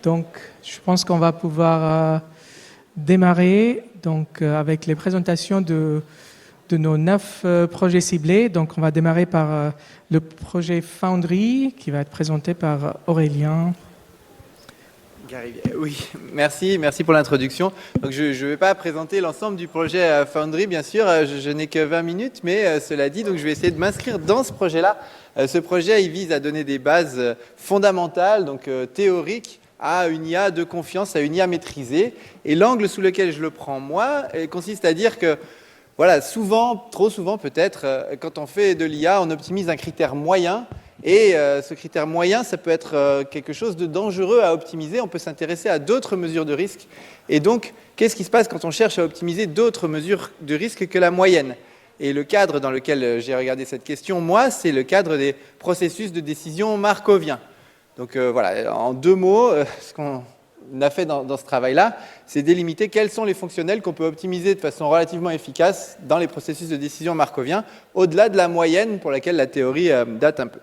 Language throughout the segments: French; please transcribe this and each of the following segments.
Donc, je pense qu'on va pouvoir démarrer avec les présentations de nos 9 projets ciblés. Donc, on va démarrer par le projet Foundry qui va être présenté par Aurélien. Oui, merci pour l'introduction. Donc, je ne vais pas présenter l'ensemble du projet Foundry, bien sûr. Je n'ai que 20 minutes, mais cela dit, donc je vais essayer de m'inscrire dans ce projet-là. Ce projet, il vise à donner des bases fondamentales, donc théoriques, à une IA de confiance, à une IA maîtrisée. Et l'angle sous lequel je le prends, moi, consiste à dire que, voilà, souvent, trop souvent peut-être, quand on fait de l'IA, on optimise un critère moyen. Et ce critère moyen, ça peut être quelque chose de dangereux à optimiser. On peut s'intéresser à d'autres mesures de risque. Et donc, qu'est-ce qui se passe quand on cherche à optimiser d'autres mesures de risque que la moyenne ? Et le cadre dans lequel j'ai regardé cette question, moi, c'est le cadre des processus de décision markoviens. Donc voilà, en 2 mots, ce qu'on a fait dans ce travail-là, c'est délimiter quels sont les fonctionnels qu'on peut optimiser de façon relativement efficace dans les processus de décision markoviens, au-delà de la moyenne pour laquelle la théorie date un peu.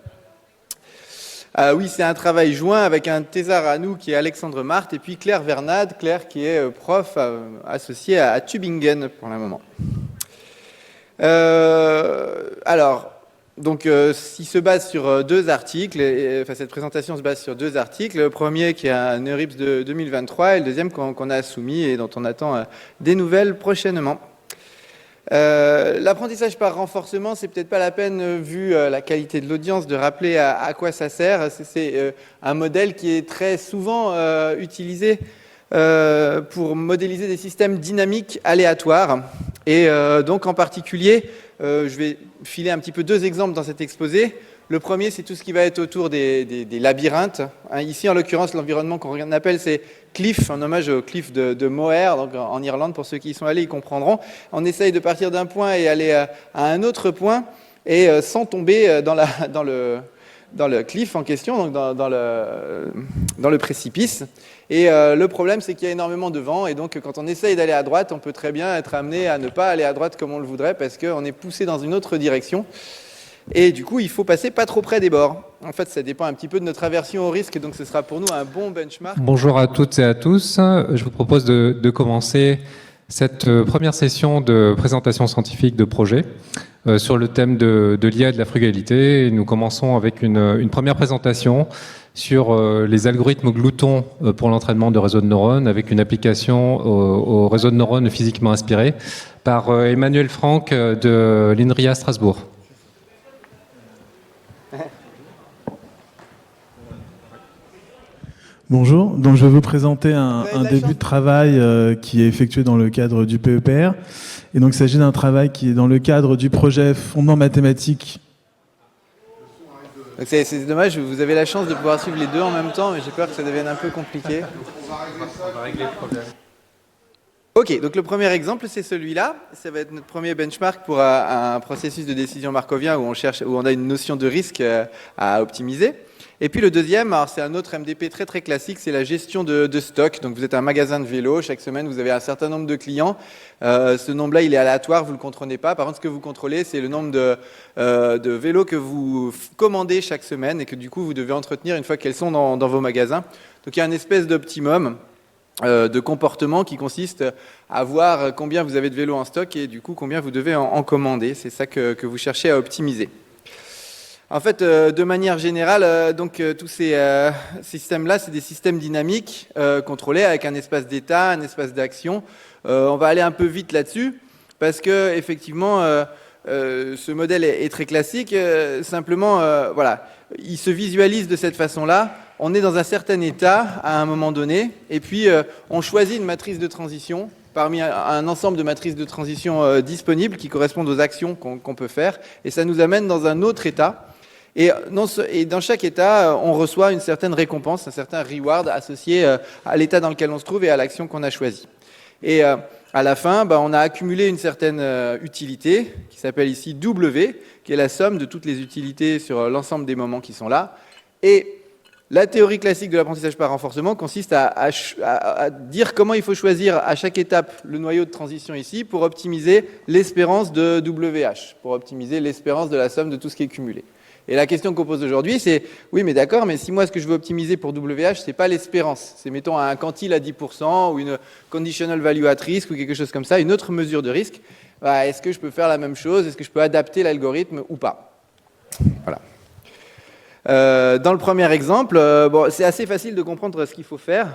Oui, c'est un travail joint avec un thésard à nous qui est Alexandre Marthe et puis Claire Vernade, Claire qui est prof associée à Tübingen pour le moment. Donc, il se base sur 2 articles, cette présentation se base sur 2 articles. Le premier qui est un NeurIPS de 2023 et le deuxième qu'on a soumis et dont on attend des nouvelles prochainement. L'apprentissage par renforcement, c'est peut-être pas la peine, vu la qualité de l'audience, de rappeler à quoi ça sert. C'est un modèle qui est très souvent utilisé pour modéliser des systèmes dynamiques aléatoires. Et donc en particulier, je vais filer un petit peu 2 exemples dans cet exposé. Le premier, c'est tout ce qui va être autour des labyrinthes. Ici, en l'occurrence, l'environnement qu'on appelle, c'est Cliff, en hommage au Cliff de Moher, donc en Irlande. Pour ceux qui y sont allés, ils comprendront. On essaye de partir d'un point et aller à un autre point, et sans tomber dans le cliff en question, donc dans le précipice. Et le problème, c'est qu'il y a énormément de vent, et donc quand on essaye d'aller à droite, on peut très bien être amené à ne pas aller à droite comme on le voudrait, parce qu'on est poussé dans une autre direction. Et du coup, il faut passer pas trop près des bords. En fait, ça dépend un petit peu de notre aversion au risque, donc ce sera pour nous un bon benchmark. Bonjour à toutes et à tous. Je vous propose de commencer cette première session de présentation scientifique de projet sur le thème de l'IA et de la frugalité. Et nous commençons avec une première présentation sur les algorithmes gloutons pour l'entraînement de réseaux de neurones, avec une application au réseau de neurones physiquement inspiré par Emmanuel Franck de l'INRIA Strasbourg. Bonjour, donc je vais vous présenter un début de travail qui est effectué dans le cadre du PEPR. Et donc il s'agit d'un travail qui est dans le cadre du projet Fondements mathématiques. C'est dommage, vous avez la chance de pouvoir suivre les 2 en même temps, mais j'ai peur que ça devienne un peu compliqué. On va régler le problème. Ok, donc le premier exemple, c'est celui-là. Ça va être notre premier benchmark pour un processus de décision markovien où on a une notion de risque à optimiser. Et puis le deuxième, alors c'est un autre MDP très très classique, c'est la gestion de stock. Donc vous êtes un magasin de vélos, chaque semaine vous avez un certain nombre de clients. Ce nombre-là, il est aléatoire, vous ne le contrôlez pas. Par contre, ce que vous contrôlez, c'est le nombre de vélos que vous commandez chaque semaine et que du coup vous devez entretenir une fois qu'elles sont dans vos magasins. Donc il y a une espèce d'optimum de comportement qui consiste à voir combien vous avez de vélos en stock et du coup combien vous devez en commander. C'est ça que vous cherchez à optimiser. En fait, de manière générale, tous ces systèmes-là, c'est des systèmes dynamiques contrôlés avec un espace d'état, un espace d'action. On va aller un peu vite là-dessus parce que effectivement, ce modèle est très classique. Simplement, voilà, il se visualise de cette façon-là. On est dans un certain état à un moment donné, et puis on choisit une matrice de transition parmi un ensemble de matrices de transition disponibles qui correspondent aux actions qu'on peut faire, et ça nous amène dans un autre état. Et dans chaque état, on reçoit une certaine récompense, un certain reward associé à l'état dans lequel on se trouve et à l'action qu'on a choisie. Et à la fin, on a accumulé une certaine utilité qui s'appelle ici W, qui est la somme de toutes les utilités sur l'ensemble des moments qui sont là. Et la théorie classique de l'apprentissage par renforcement consiste à dire comment il faut choisir à chaque étape le noyau de transition ici pour optimiser l'espérance de WH, pour optimiser l'espérance de la somme de tout ce qui est cumulé. Et la question qu'on pose aujourd'hui, c'est oui, mais d'accord, mais si moi ce que je veux optimiser pour WH, c'est pas l'espérance, c'est mettons un quantile à 10% ou une conditional value at risk ou quelque chose comme ça, une autre mesure de risque, bah, est-ce que je peux faire la même chose? Est-ce que je peux adapter l'algorithme ou pas? Voilà. Dans le premier exemple, bon, c'est assez facile de comprendre ce qu'il faut faire.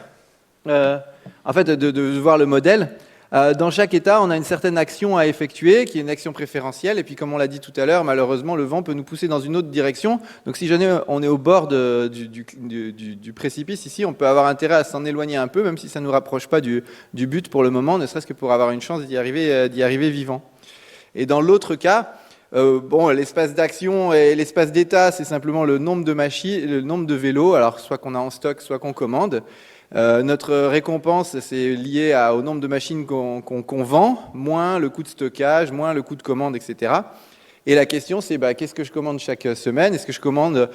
En fait, de voir le modèle. Dans chaque état, on a une certaine action à effectuer, qui est une action préférentielle. Et puis, comme on l'a dit tout à l'heure, malheureusement, le vent peut nous pousser dans une autre direction. Donc, si jamais on est au bord du précipice ici, on peut avoir intérêt à s'en éloigner un peu, même si ça ne nous rapproche pas du but pour le moment, ne serait-ce que pour avoir une chance d'y arriver vivant. Et dans l'autre cas, bon, l'espace d'action et l'espace d'état, c'est simplement le nombre de machines, le nombre de vélos, alors soit qu'on a en stock, soit qu'on commande. Notre récompense, c'est lié au nombre de machines qu'on vend, moins le coût de stockage, moins le coût de commande, etc. Et la question, c'est qu'est-ce que je commande chaque semaine? Est-ce que je commande,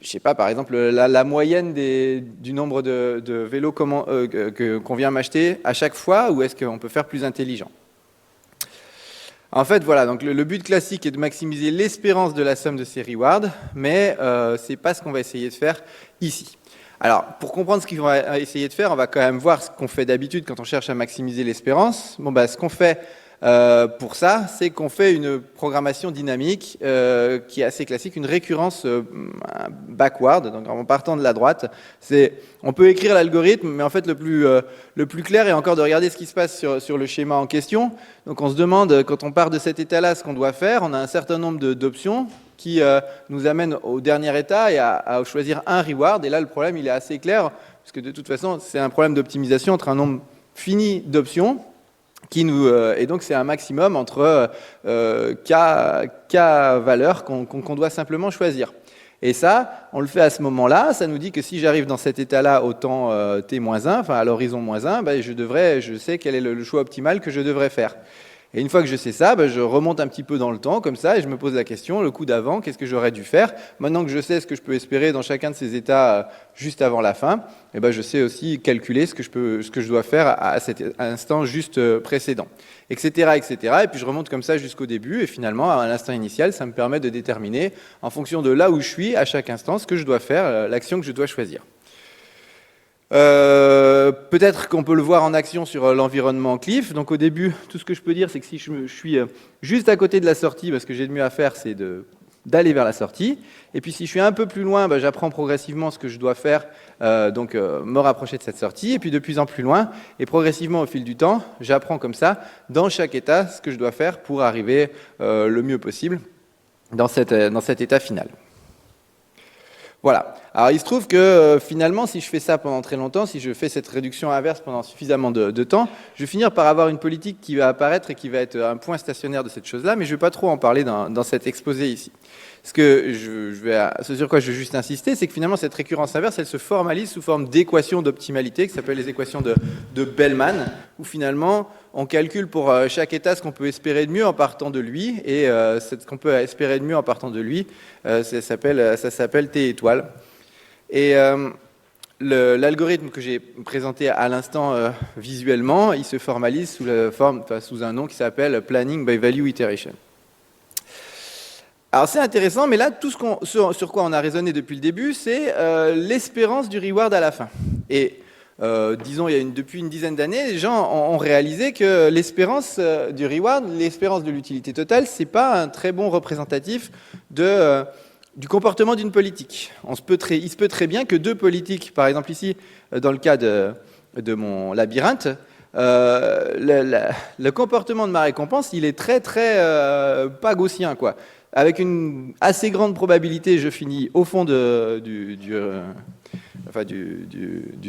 je sais pas, par exemple, la moyenne du nombre de vélos qu'on vient m'acheter à chaque fois, ou est-ce qu'on peut faire plus intelligent? En fait, voilà, donc le but classique est de maximiser l'espérance de la somme de ces rewards, mais c'est pas ce qu'on va essayer de faire ici. Alors, pour comprendre ce qu'on va essayer de faire, on va quand même voir ce qu'on fait d'habitude quand on cherche à maximiser l'espérance. Bon, ce qu'on fait pour ça, c'est qu'on fait une programmation dynamique qui est assez classique, une récurrence backward, donc en partant de la droite. On peut écrire l'algorithme, mais en fait le plus clair est encore de regarder ce qui se passe sur le schéma en question. Donc on se demande, quand on part de cet état-là, ce qu'on doit faire. On a un certain nombre d'options qui nous amènent au dernier état et à choisir un reward. Et là, le problème, il est assez clair, parce que de toute façon, c'est un problème d'optimisation entre un nombre fini d'options, et donc c'est un maximum entre k valeurs qu'on doit simplement choisir. Et ça, on le fait à ce moment-là. Ça nous dit que si j'arrive dans cet état-là au temps t-1, enfin à l'horizon -1, je sais quel est le choix optimal que je devrais faire. Et une fois que je sais ça, je remonte un petit peu dans le temps, comme ça, et je me pose la question, le coup d'avant, qu'est-ce que j'aurais dû faire? Maintenant que je sais ce que je peux espérer dans chacun de ces états juste avant la fin, je sais aussi calculer ce que je dois faire à cet instant juste précédent, etc., etc. Et puis je remonte comme ça jusqu'au début, et finalement, à l'instant initial, ça me permet de déterminer, en fonction de là où je suis, à chaque instant, ce que je dois faire, l'action que je dois choisir. Peut-être qu'on peut le voir en action sur l'environnement Cliff. Donc au début, tout ce que je peux dire, c'est que si je suis juste à côté de la sortie, ce que j'ai de mieux à faire, c'est d'aller vers la sortie. Et puis si je suis un peu plus loin, j'apprends progressivement ce que je dois faire, me rapprocher de cette sortie. Et puis de plus en plus loin, et progressivement au fil du temps, j'apprends comme ça, dans chaque état, ce que je dois faire pour arriver le mieux possible dans cet état final. Voilà. Alors il se trouve que finalement, si je fais ça pendant très longtemps, si je fais cette réduction inverse pendant suffisamment de temps, je vais finir par avoir une politique qui va apparaître et qui va être un point stationnaire de cette chose-là, mais je ne vais pas trop en parler dans cet exposé ici. Ce sur quoi je veux juste insister, c'est que finalement cette récurrence inverse, elle se formalise sous forme d'équations d'optimalité, qui s'appellent les équations de Bellman, où finalement on calcule pour chaque état ce qu'on peut espérer de mieux en partant de lui, et ce qu'on peut espérer de mieux en partant de lui, ça s'appelle T étoile. Et l'algorithme que j'ai présenté à l'instant visuellement, il se formalise sous un nom qui s'appelle Planning by Value Iteration. Alors c'est intéressant, mais là, tout sur quoi on a raisonné depuis le début, c'est l'espérance du reward à la fin. Et disons, depuis une dizaine d'années, les gens ont réalisé que l'espérance du reward, l'espérance de l'utilité totale, c'est pas un très bon représentatif du comportement d'une politique. Il se peut très bien que deux politiques, par exemple ici, dans le cas de mon labyrinthe, le comportement de ma récompense, il est très pas gaussien, quoi. Avec une assez grande probabilité, je finis au fond du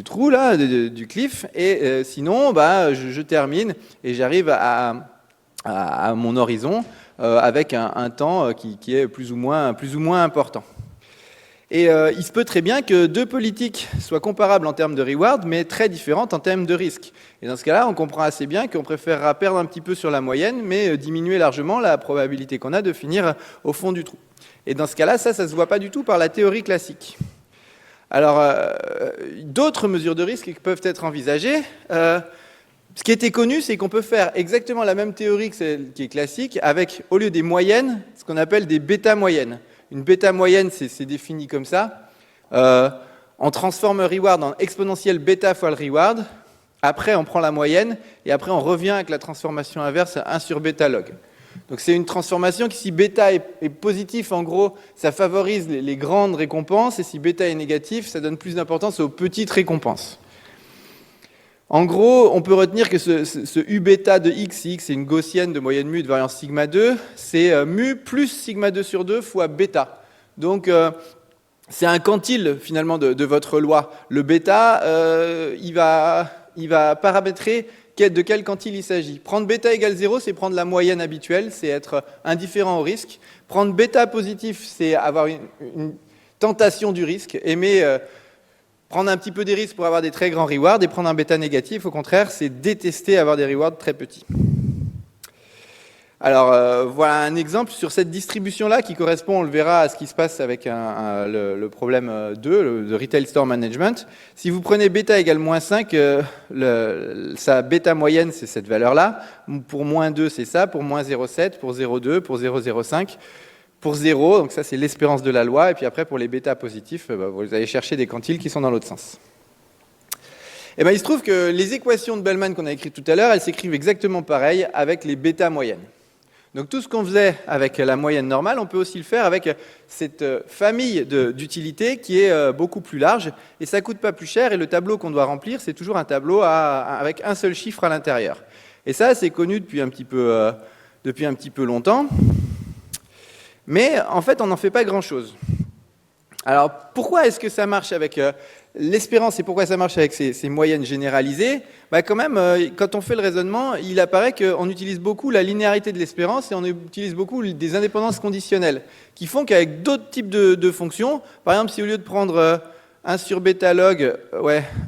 trou là, du cliff, et sinon, je termine et j'arrive à mon horizon avec un temps qui est plus ou moins important. Et il se peut très bien que deux politiques soient comparables en termes de reward, mais très différentes en termes de risque. Et dans ce cas-là, on comprend assez bien qu'on préférera perdre un petit peu sur la moyenne, mais diminuer largement la probabilité qu'on a de finir au fond du trou. Et dans ce cas-là, ça se voit pas du tout par la théorie classique. Alors, d'autres mesures de risque peuvent être envisagées. Ce qui était connu, c'est qu'on peut faire exactement la même théorie que celle qui est classique, avec, au lieu des moyennes, ce qu'on appelle des bêta-moyennes. Une bêta-moyenne, c'est défini comme ça. On transforme un reward en exponentielle bêta fois le reward. Après, on prend la moyenne, et après, on revient avec la transformation inverse à 1 sur bêta log. Donc c'est une transformation qui, si bêta est positif, en gros, ça favorise les grandes récompenses, et si bêta est négatif, ça donne plus d'importance aux petites récompenses. En gros, on peut retenir que ce U bêta de x, si x est une gaussienne de moyenne mu de variance sigma 2, c'est mu plus sigma 2 sur 2 fois bêta. Donc c'est un quantile finalement de votre loi. Le bêta, il va paramétrer de quel quantile il s'agit. Prendre bêta égale 0, c'est prendre la moyenne habituelle, c'est être indifférent au risque. Prendre bêta positif, c'est avoir une tentation du risque, prendre un petit peu des risques pour avoir des très grands rewards, et prendre un bêta négatif, au contraire, c'est détester avoir des rewards très petits. Alors, voilà un exemple sur cette distribution-là qui correspond, on le verra, à ce qui se passe avec le problème 2, le Retail Store Management. Si vous prenez bêta égale moins 5, sa bêta moyenne, c'est cette valeur-là. Pour moins 2, c'est ça. Pour moins 0,7, pour 0,2, pour 0,05. Pour 0, donc ça c'est l'espérance de la loi, et puis après pour les bêta positifs, vous allez chercher des quantiles qui sont dans l'autre sens. Et il se trouve que les équations de Bellman qu'on a écrites tout à l'heure, elles s'écrivent exactement pareil avec les bêta moyennes. Donc tout ce qu'on faisait avec la moyenne normale, on peut aussi le faire avec cette famille d'utilités qui est beaucoup plus large, et ça ne coûte pas plus cher, et le tableau qu'on doit remplir, c'est toujours un tableau avec un seul chiffre à l'intérieur. Et ça, c'est connu depuis un petit peu longtemps. Mais en fait, on n'en fait pas grand-chose. Alors, pourquoi est-ce que ça marche avec l'espérance et pourquoi ça marche avec ces moyennes généralisées ? Quand même, quand on fait le raisonnement, il apparaît qu'on utilise beaucoup la linéarité de l'espérance et on utilise beaucoup des indépendances conditionnelles qui font qu'avec d'autres types de fonctions, par exemple, si au lieu de prendre 1 sur bêta log,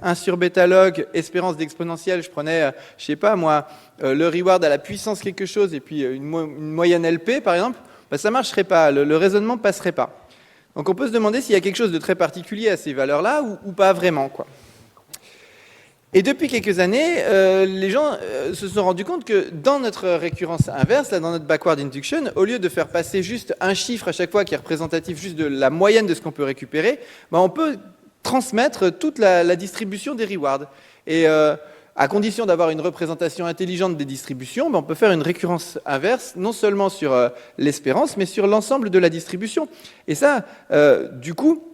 1 sur bêta log, espérance d'exponentielle, je prenais, je sais pas moi, le reward à la puissance quelque chose et puis une moyenne LP, par exemple, ça ne marcherait pas, le raisonnement ne passerait pas. Donc on peut se demander s'il y a quelque chose de très particulier à ces valeurs-là ou pas vraiment, quoi. Et depuis quelques années, les gens se sont rendus compte que dans notre récurrence inverse, là, dans notre backward induction, au lieu de faire passer juste un chiffre à chaque fois qui est représentatif juste de la moyenne de ce qu'on peut récupérer, on peut transmettre toute la distribution des rewards. Et à condition d'avoir une représentation intelligente des distributions, on peut faire une récurrence inverse, non seulement sur l'espérance, mais sur l'ensemble de la distribution. Et ça, du coup,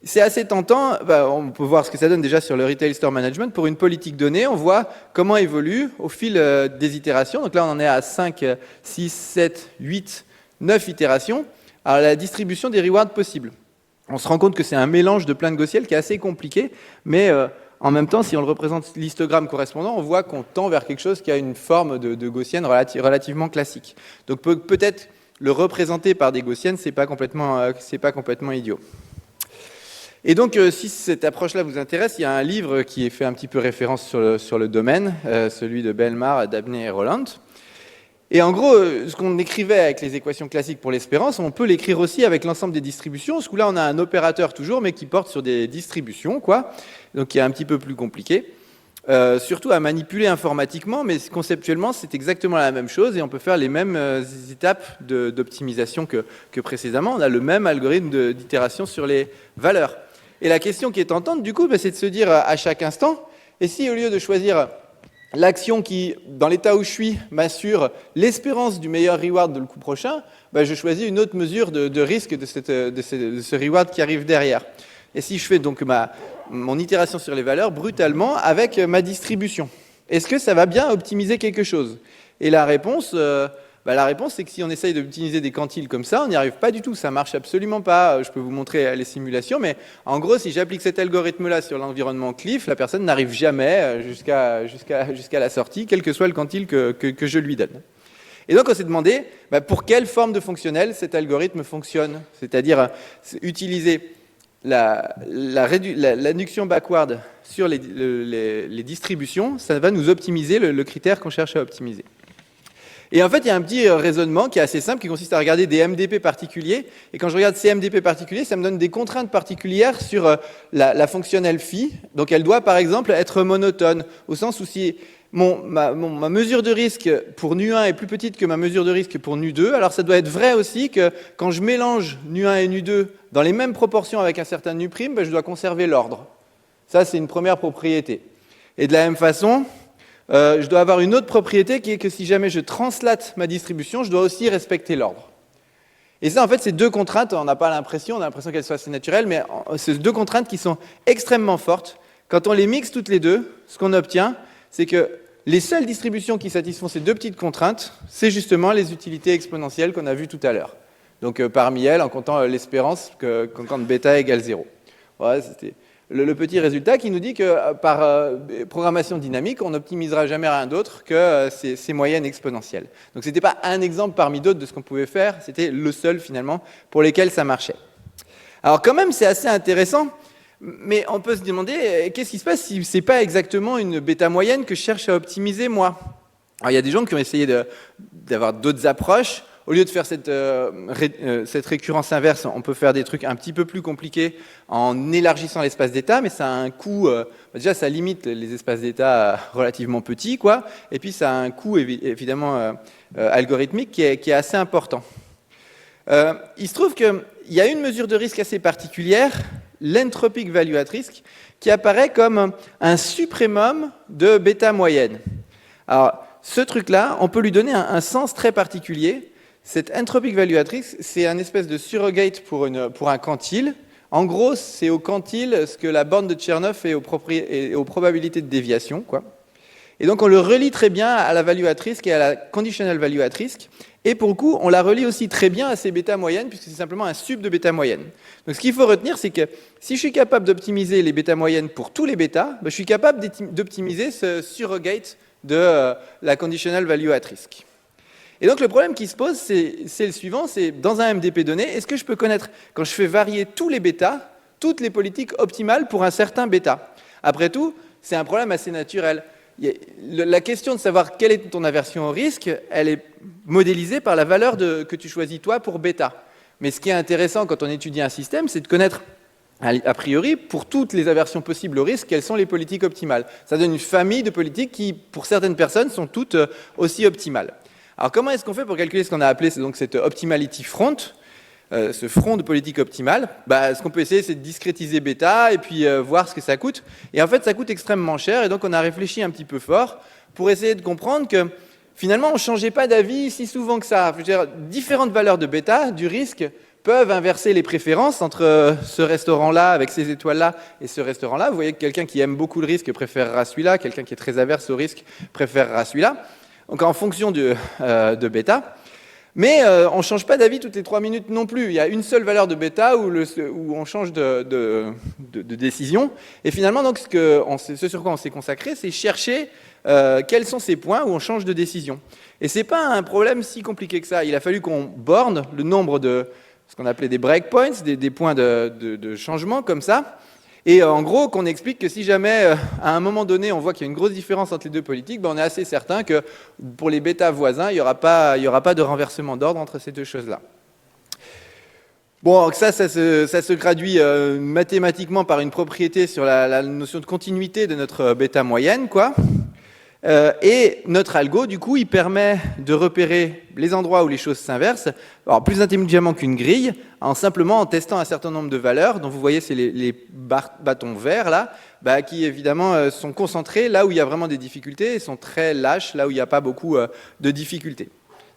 c'est assez tentant. On peut voir ce que ça donne déjà sur le Retail Store Management. Pour une politique donnée, on voit comment évolue au fil des itérations. Donc là, on en est à 5, 6, 7, 8, 9 itérations. Alors, la distribution des rewards possibles. On se rend compte que c'est un mélange de plein de gaussiels qui est assez compliqué, mais en même temps, si on le représente l'histogramme correspondant, on voit qu'on tend vers quelque chose qui a une forme de gaussienne relativement classique. Donc peut-être le représenter par des gaussiennes, c'est pas complètement idiot. Et donc, si cette approche-là vous intéresse, il y a un livre qui fait un petit peu référence sur le domaine, celui de Belmar, Dabney et Roland. Et en gros, ce qu'on écrivait avec les équations classiques pour l'espérance, on peut l'écrire aussi avec l'ensemble des distributions. Ce coup-là, on a un opérateur toujours, mais qui porte sur des distributions, quoi. Donc, qui est un petit peu plus compliqué. Surtout à manipuler informatiquement, mais conceptuellement, c'est exactement la même chose et on peut faire les mêmes étapes d'optimisation que précédemment. On a le même algorithme d'itération sur les valeurs. Et la question qui est tentante, du coup, c'est de se dire à chaque instant, et si au lieu de choisir l'action qui, dans l'état où je suis, m'assure l'espérance du meilleur reward de le coup prochain, je choisis une autre mesure de risque de ce reward qui arrive derrière. Et si je fais donc mon itération sur les valeurs brutalement avec ma distribution, est-ce que ça va bien optimiser quelque chose ? Et la réponse, c'est que si on essaye d'optimiser des quantiles comme ça, on n'y arrive pas du tout, ça marche absolument pas. Je peux vous montrer les simulations, mais en gros, si j'applique cet algorithme-là sur l'environnement Cliff, la personne n'arrive jamais jusqu'à la sortie, quel que soit le quantile que je lui donne. Et donc, on s'est demandé pour quelle forme de fonctionnel cet algorithme fonctionne, c'est-à-dire utiliser l'induction backward sur les distributions, ça va nous optimiser le critère qu'on cherche à optimiser. Et en fait, il y a un petit raisonnement qui est assez simple, qui consiste à regarder des MDP particuliers. Et quand je regarde ces MDP particuliers, ça me donne des contraintes particulières sur la fonctionnelle phi. Donc elle doit, par exemple, être monotone, au sens où si ma mesure de risque pour nu1 est plus petite que ma mesure de risque pour nu2, alors ça doit être vrai aussi que quand je mélange nu1 et nu2 dans les mêmes proportions avec un certain nu', je dois conserver l'ordre. Ça, c'est une première propriété. Et de la même façon, je dois avoir une autre propriété qui est que si jamais je translate ma distribution, je dois aussi respecter l'ordre. Et ça, en fait, c'est deux contraintes, on n'a pas l'impression, on a l'impression qu'elles soient assez naturelles, mais c'est deux contraintes qui sont extrêmement fortes. Quand on les mixe toutes les deux, ce qu'on obtient, c'est que les seules distributions qui satisfont ces deux petites contraintes, c'est justement les utilités exponentielles qu'on a vues tout à l'heure. Donc parmi elles, en comptant l'espérance quand bêta égale 0. Voilà, c'était le petit résultat qui nous dit que par programmation dynamique, on n'optimisera jamais rien d'autre que ces moyennes exponentielles. Donc ce n'était pas un exemple parmi d'autres de ce qu'on pouvait faire, c'était le seul finalement pour lesquels ça marchait. Alors quand même, c'est assez intéressant, mais on peut se demander qu'est-ce qui se passe si ce n'est pas exactement une bêta moyenne que je cherche à optimiser moi. Alors il y a des gens qui ont essayé d'avoir d'autres approches. Au lieu de faire cette récurrence inverse, on peut faire des trucs un petit peu plus compliqués en élargissant l'espace d'état, mais ça a un coût, déjà ça limite les espaces d'état relativement petits, quoi, et puis ça a un coût évidemment algorithmique qui est assez important. Il se trouve qu'il y a une mesure de risque assez particulière, l'entropic value at risk, qui apparaît comme un suprémum de bêta moyenne. Alors, ce truc-là, on peut lui donner un sens très particulier. Cette entropic value at risk, c'est un espèce de surrogate pour un quantile. En gros, c'est au quantile ce que la borne de Chernoff fait aux probabilités de déviation, quoi. Et donc, on le relie très bien à la value at risk et à la conditional value at risk. Et pour le coup, on la relie aussi très bien à ces bêta moyennes, puisque c'est simplement un sub de bêta moyenne. Donc, ce qu'il faut retenir, c'est que si je suis capable d'optimiser les bêta moyennes pour tous les bêtas, je suis capable d'optimiser ce surrogate de la conditional value at risk. Et donc le problème qui se pose, c'est le suivant, c'est dans un MDP donné, est-ce que je peux connaître, quand je fais varier tous les bêtas, toutes les politiques optimales pour un certain bêta? Après tout, c'est un problème assez naturel. La question de savoir quelle est ton aversion au risque, elle est modélisée par la valeur que tu choisis toi pour bêta. Mais ce qui est intéressant quand on étudie un système, c'est de connaître a priori, pour toutes les aversions possibles au risque, quelles sont les politiques optimales. Ça donne une famille de politiques qui, pour certaines personnes, sont toutes aussi optimales. Alors comment est-ce qu'on fait pour calculer ce qu'on a appelé donc cette optimality front, ce front de politique optimale? Ce qu'on peut essayer, c'est de discrétiser bêta et puis voir ce que ça coûte. Et en fait, ça coûte extrêmement cher, et donc on a réfléchi un petit peu fort pour essayer de comprendre que finalement, on ne changeait pas d'avis si souvent que ça. Je veux dire, différentes valeurs de bêta, du risque, peuvent inverser les préférences entre ce restaurant-là avec ces étoiles-là et ce restaurant-là. Vous voyez que quelqu'un qui aime beaucoup le risque préférera celui-là, quelqu'un qui est très averse au risque préférera celui-là. Donc en fonction de bêta. Mais on ne change pas d'avis toutes les 3 minutes non plus. Il y a une seule valeur de bêta où on change de décision. Et finalement, donc, ce sur quoi on s'est consacré, c'est chercher quels sont ces points où on change de décision. Et ce n'est pas un problème si compliqué que ça. Il a fallu qu'on borne le nombre de ce qu'on appelait des breakpoints, des points de changement comme ça. Et en gros, qu'on explique que si jamais, à un moment donné, on voit qu'il y a une grosse différence entre les deux politiques, on est assez certain que pour les bêta voisins, il n'y aura pas de renversement d'ordre entre ces deux choses-là. Bon, ça se traduit mathématiquement par une propriété sur la notion de continuité de notre bêta moyenne, quoi. Et notre algo, du coup, il permet de repérer les endroits où les choses s'inversent, alors plus intelligemment qu'une grille, simplement en testant un certain nombre de valeurs, dont vous voyez, c'est les bâtons verts, là, qui évidemment sont concentrés là où il y a vraiment des difficultés, et sont très lâches là où il n'y a pas beaucoup de difficultés.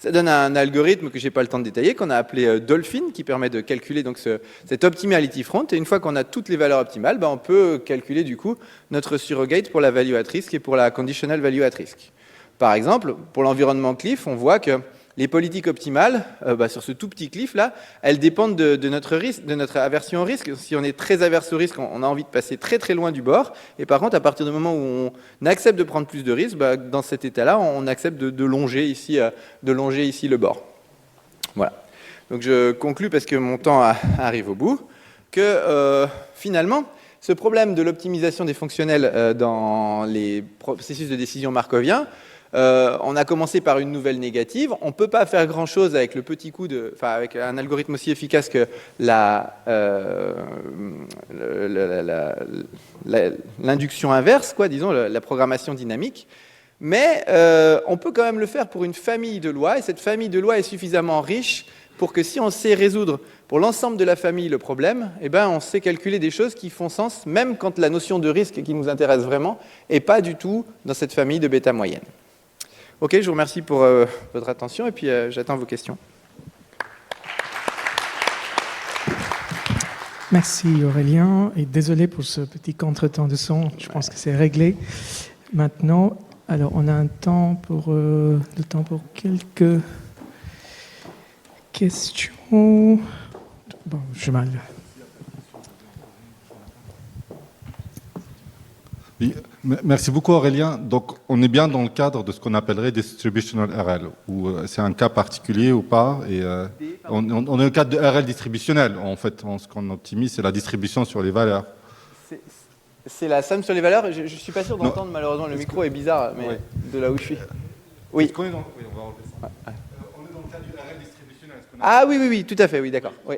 Ça donne un algorithme que je n'ai pas le temps de détailler, qu'on a appelé Dolphin, qui permet de calculer donc cette optimality front. Et une fois qu'on a toutes les valeurs optimales, on peut calculer du coup notre surrogate pour la value at risk et pour la conditional value at risk. Par exemple, pour l'environnement cliff, on voit que les politiques optimales, sur ce tout petit cliff-là, elles dépendent de notre risque, de notre aversion au risque. Si on est très averse au risque, on a envie de passer très très loin du bord. Et par contre, à partir du moment où on accepte de prendre plus de risques, dans cet état-là, on accepte de longer ici le bord. Voilà. Donc je conclus, parce que mon temps arrive au bout, que finalement, ce problème de l'optimisation des fonctionnels dans les processus de décision markoviens, On a commencé par une nouvelle négative. On ne peut pas faire grand-chose avec le petit coup avec un algorithme aussi efficace que l'induction inverse, quoi, disons, la programmation dynamique. Mais on peut quand même le faire pour une famille de lois, et cette famille de lois est suffisamment riche pour que si on sait résoudre pour l'ensemble de la famille le problème, eh ben, on sait calculer des choses qui font sens, même quand la notion de risque qui nous intéresse vraiment n'est pas du tout dans cette famille de bêta moyenne. Ok, je vous remercie pour votre attention, et puis j'attends vos questions. Merci Aurélien, et désolé pour ce petit contretemps de son, je pense que c'est réglé. Maintenant, alors on a le temps pour quelques questions. Bon, j'ai mal. Oui, merci beaucoup Aurélien. Donc on est bien dans le cadre de ce qu'on appellerait distributional RL, où c'est un cas particulier ou pas, et on est au cadre de RL distributionnel. En fait, ce qu'on optimise, c'est la distribution sur les valeurs. C'est la somme sur les valeurs. Je ne suis pas sûr d'entendre, malheureusement, le micro est bizarre, mais de là où je suis. Oui. On est dans, oui, on va enlever ça. On est dans le cadre du RL distributionnel. Ah oui, tout à fait, oui, d'accord. Oui.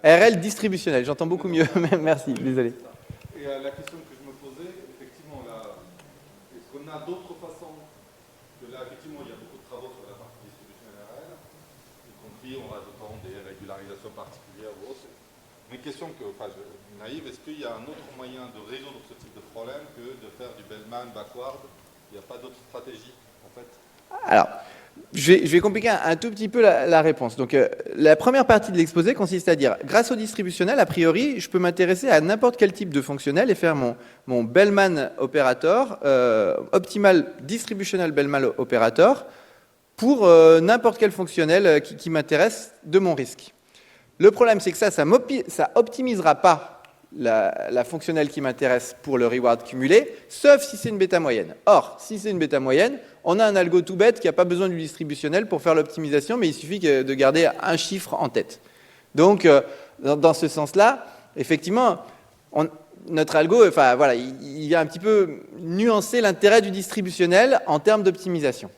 RL distributionnel, j'entends beaucoup mieux. Merci, désolé. Et la question que je me posais, effectivement, est-ce qu'on a d'autres façons de là, effectivement, il y a beaucoup de travaux sur la partie distributionnelle RL, y compris en rajoutant des régularisations particulières ou autres. Une question naïve, est-ce qu'il y a un autre moyen de résoudre ce type de problème que de faire du Bellman backward? Il n'y a pas d'autre stratégie, en fait? Alors, je vais compliquer un tout petit peu la réponse. Donc, la première partie de l'exposé consiste à dire, grâce au distributionnel, a priori, je peux m'intéresser à n'importe quel type de fonctionnel et faire mon Bellman operator, optimal distributional Bellman operator, pour n'importe quel fonctionnel qui m'intéresse de mon risque. Le problème, c'est que ça optimisera pas la fonctionnelle qui m'intéresse pour le reward cumulé, sauf si c'est une bêta moyenne. Or, si c'est une bêta moyenne, on a un algo tout bête qui n'a pas besoin du distributionnel pour faire l'optimisation, mais il suffit de garder un chiffre en tête. Donc, dans ce sens-là, effectivement, notre algo, il vient un petit peu nuancer l'intérêt du distributionnel en termes d'optimisation.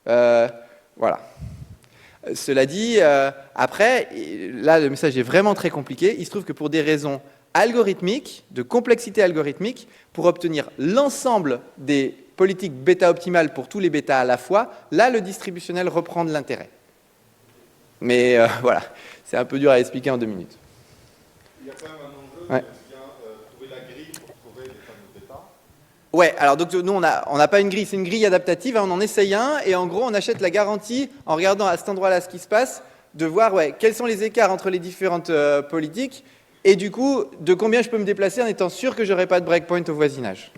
Voilà. Cela dit, après, là, le message est vraiment très compliqué. Il se trouve que pour des raisons algorithmiques, de complexité algorithmique, pour obtenir l'ensemble des politiques bêta optimales pour tous les bêtas à la fois, là, le distributionnel reprend de l'intérêt. Mais voilà, c'est un peu dur à expliquer en 2 minutes. Il y a quand même un enjeu de bien trouver la grille pour trouver les fameux bêtas. Ouais, alors donc nous, on n'a pas une grille, c'est une grille adaptative, hein, on en essaye un, et en gros, on achète la garantie, en regardant à cet endroit-là ce qui se passe, de voir quels sont les écarts entre les différentes politiques, et du coup, de combien je peux me déplacer en étant sûr que je n'aurai pas de breakpoint au voisinage.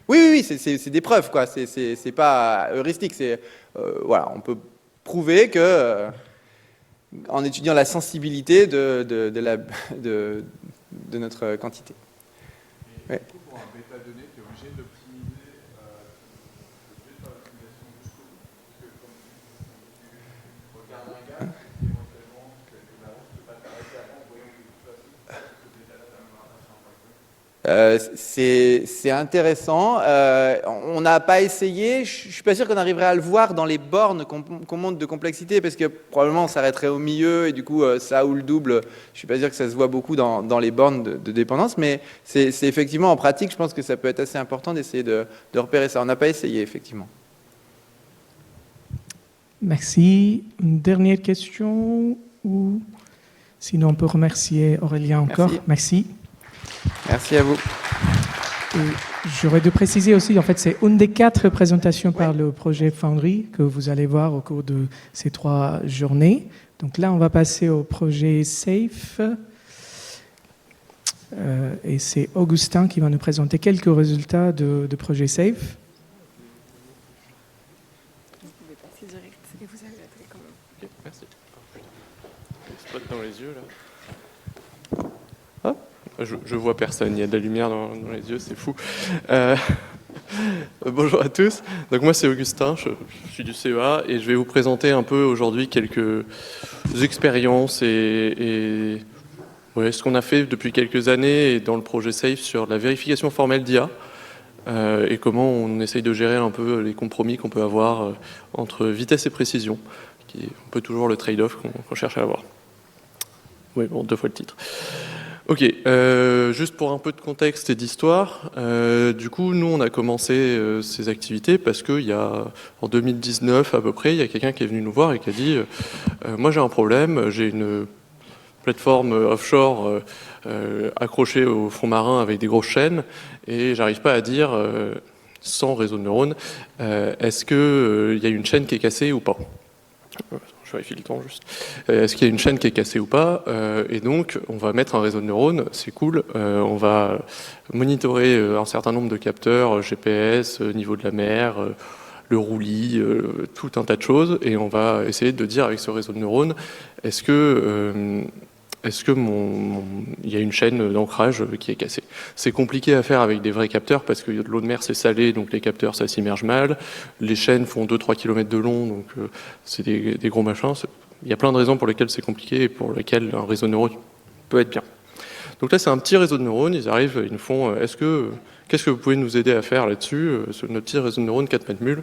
Oui, c'est des preuves, quoi. C'est pas heuristique. Voilà, on peut prouver que, en étudiant la sensibilité de notre quantité. Ouais. Pour un bêta donné, tu es obligé d'optimiser l'optimisation jusqu'au bout. Parce que comme tu regardes un gars, éventuellement, tu peux pas t'arrêter avant en voyant que de toute façon, ce bêta-là, tu as même un c'est intéressant. On n'a pas essayé. Je ne suis pas sûr qu'on arriverait à le voir dans les bornes qu'on monte de complexité, parce que probablement on s'arrêterait au milieu et du coup ça ou le double. Je ne suis pas sûr que ça se voit beaucoup dans les bornes de dépendance, mais c'est effectivement en pratique, je pense que ça peut être assez important d'essayer de repérer ça. On n'a pas essayé, effectivement. Merci. Une dernière question, ou sinon on peut remercier Aurélien encore. Merci. Merci à vous. J'aurais de préciser aussi, en fait, c'est une des 4 présentations par le projet Foundry que vous allez voir au cours de ces 3 journées. Donc là, on va passer au projet SAFE. Et c'est Augustin qui va nous présenter quelques résultats de projet SAFE. Vous pouvez passer direct et vous avez la télécommande. Ok, merci. Spot dans les yeux là. Je vois personne, il y a de la lumière dans les yeux, c'est fou. Bonjour à tous, donc moi c'est Augustin, je suis du CEA et je vais vous présenter un peu aujourd'hui quelques expériences et ce qu'on a fait depuis quelques années dans le projet SAFE sur la vérification formelle d'IA. et comment on essaye de gérer un peu les compromis qu'on peut avoir entre vitesse et précision, qui est un peu toujours le trade-off qu'on cherche à avoir. Oui, bon, 2 fois le titre. Ok, juste pour un peu de contexte et d'histoire, du coup, nous, on a commencé ces activités parce qu'il y a, en 2019 à peu près, il y a quelqu'un qui est venu nous voir et qui a dit moi j'ai un problème, j'ai une plateforme offshore accrochée au fond marin avec des grosses chaînes et j'arrive pas à dire, sans réseau de neurones, est-ce qu'il y a une chaîne qui est cassée ou pas. Je vérifie le temps juste. Est-ce qu'il y a une chaîne qui est cassée ou pas? Et donc, on va mettre un réseau de neurones, c'est cool. On va monitorer un certain nombre de capteurs, GPS, niveau de la mer, le roulis, tout un tas de choses. Et on va essayer de dire avec ce réseau de neurones, est-ce que il y a une chaîne d'ancrage qui est cassée. C'est compliqué à faire avec des vrais capteurs parce que l'eau de mer c'est salé, donc les capteurs ça s'immerge mal. Les chaînes font 2-3 km de long, donc c'est des gros machins. Il y a plein de raisons pour lesquelles c'est compliqué et pour lesquelles un réseau de neurones peut être bien. Donc là c'est un petit réseau de neurones, ils arrivent, ils nous font qu'est-ce que vous pouvez nous aider à faire là-dessus? Notre petit réseau de neurones 4 mètres mule,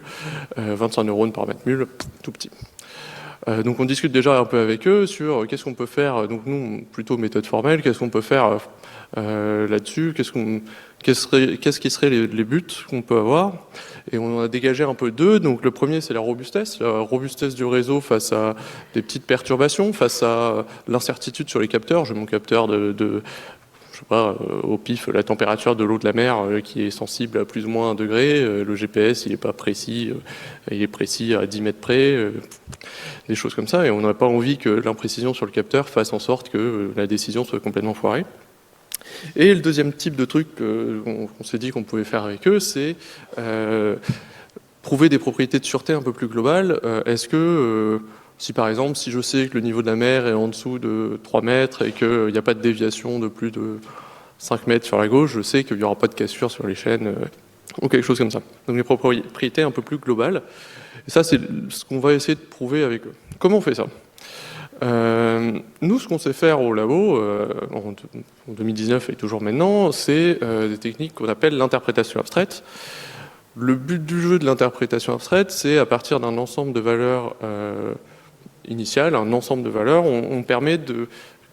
25 neurones par mètre mule, tout petit. Donc on discute déjà un peu avec eux sur qu'est-ce qu'on peut faire, donc nous plutôt méthode formelle, qu'est-ce qu'on peut faire là-dessus, qu'est-ce qui seraient les buts qu'on peut avoir. Et on en a dégagé un peu 2, donc le premier c'est la robustesse du réseau face à des petites perturbations, face à l'incertitude sur les capteurs. J'ai mon capteur je sais pas, au pif, la température de l'eau de la mer qui est sensible à plus ou moins 1 degré. Le GPS, il n'est pas précis, il est précis à 10 mètres près, des choses comme ça. Et on n'a pas envie que l'imprécision sur le capteur fasse en sorte que la décision soit complètement foirée. Et le deuxième type de truc qu'on s'est dit qu'on pouvait faire avec eux, c'est prouver des propriétés de sûreté un peu plus globales. Est-ce que... si par exemple, si je sais que le niveau de la mer est en dessous de 3 mètres et qu'il n'y a pas de déviation de plus de 5 mètres sur la gauche, je sais qu'il n'y aura pas de cassure sur les chaînes ou quelque chose comme ça. Donc des propriétés un peu plus globales. Et ça, c'est ce qu'on va essayer de prouver avec eux. Comment on fait ça? Nous, ce qu'on sait faire au labo, en 2019 et toujours maintenant, c'est des techniques qu'on appelle l'interprétation abstraite. Le but du jeu de l'interprétation abstraite, c'est à partir d'un ensemble de valeurs initial, un ensemble de valeurs, on permet de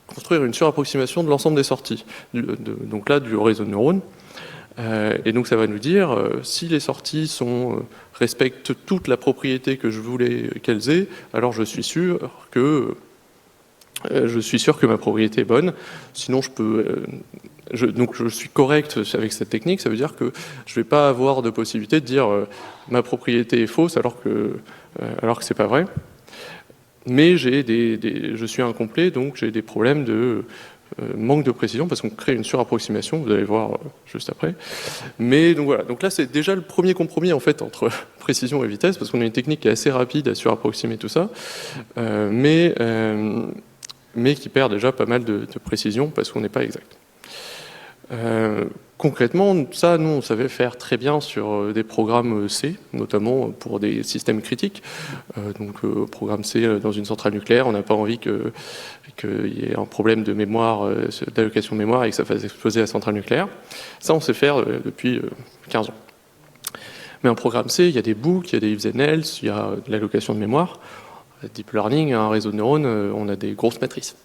construire une surapproximation de l'ensemble des sorties, donc là du réseau de neurones. Et donc ça va nous dire si les sorties respectent toute la propriété que je voulais qu'elles aient, alors je suis sûr que ma propriété est bonne. Sinon donc je suis correct avec cette technique, ça veut dire que je ne vais pas avoir de possibilité de dire ma propriété est fausse alors que c'est pas vrai. Mais je suis incomplet, donc j'ai des problèmes de manque de précision parce qu'on crée une surapproximation, vous allez voir juste après. Mais donc voilà, donc là c'est déjà le premier compromis en fait entre précision et vitesse parce qu'on a une technique qui est assez rapide à surapproximer tout ça, mais qui perd déjà pas mal de précision parce qu'on n'est pas exact. Concrètement, ça, nous, on savait faire très bien sur des programmes C, notamment pour des systèmes critiques. Donc, programme C dans une centrale nucléaire, on n'a pas envie qu'il y ait un problème de mémoire, d'allocation de mémoire et que ça fasse exploser la centrale nucléaire. Ça, on sait faire depuis 15 ans. Mais un programme C, il y a des boucles, il y a des ifs and else, il y a de l'allocation de mémoire. Deep learning, un réseau de neurones, on a des grosses matrices.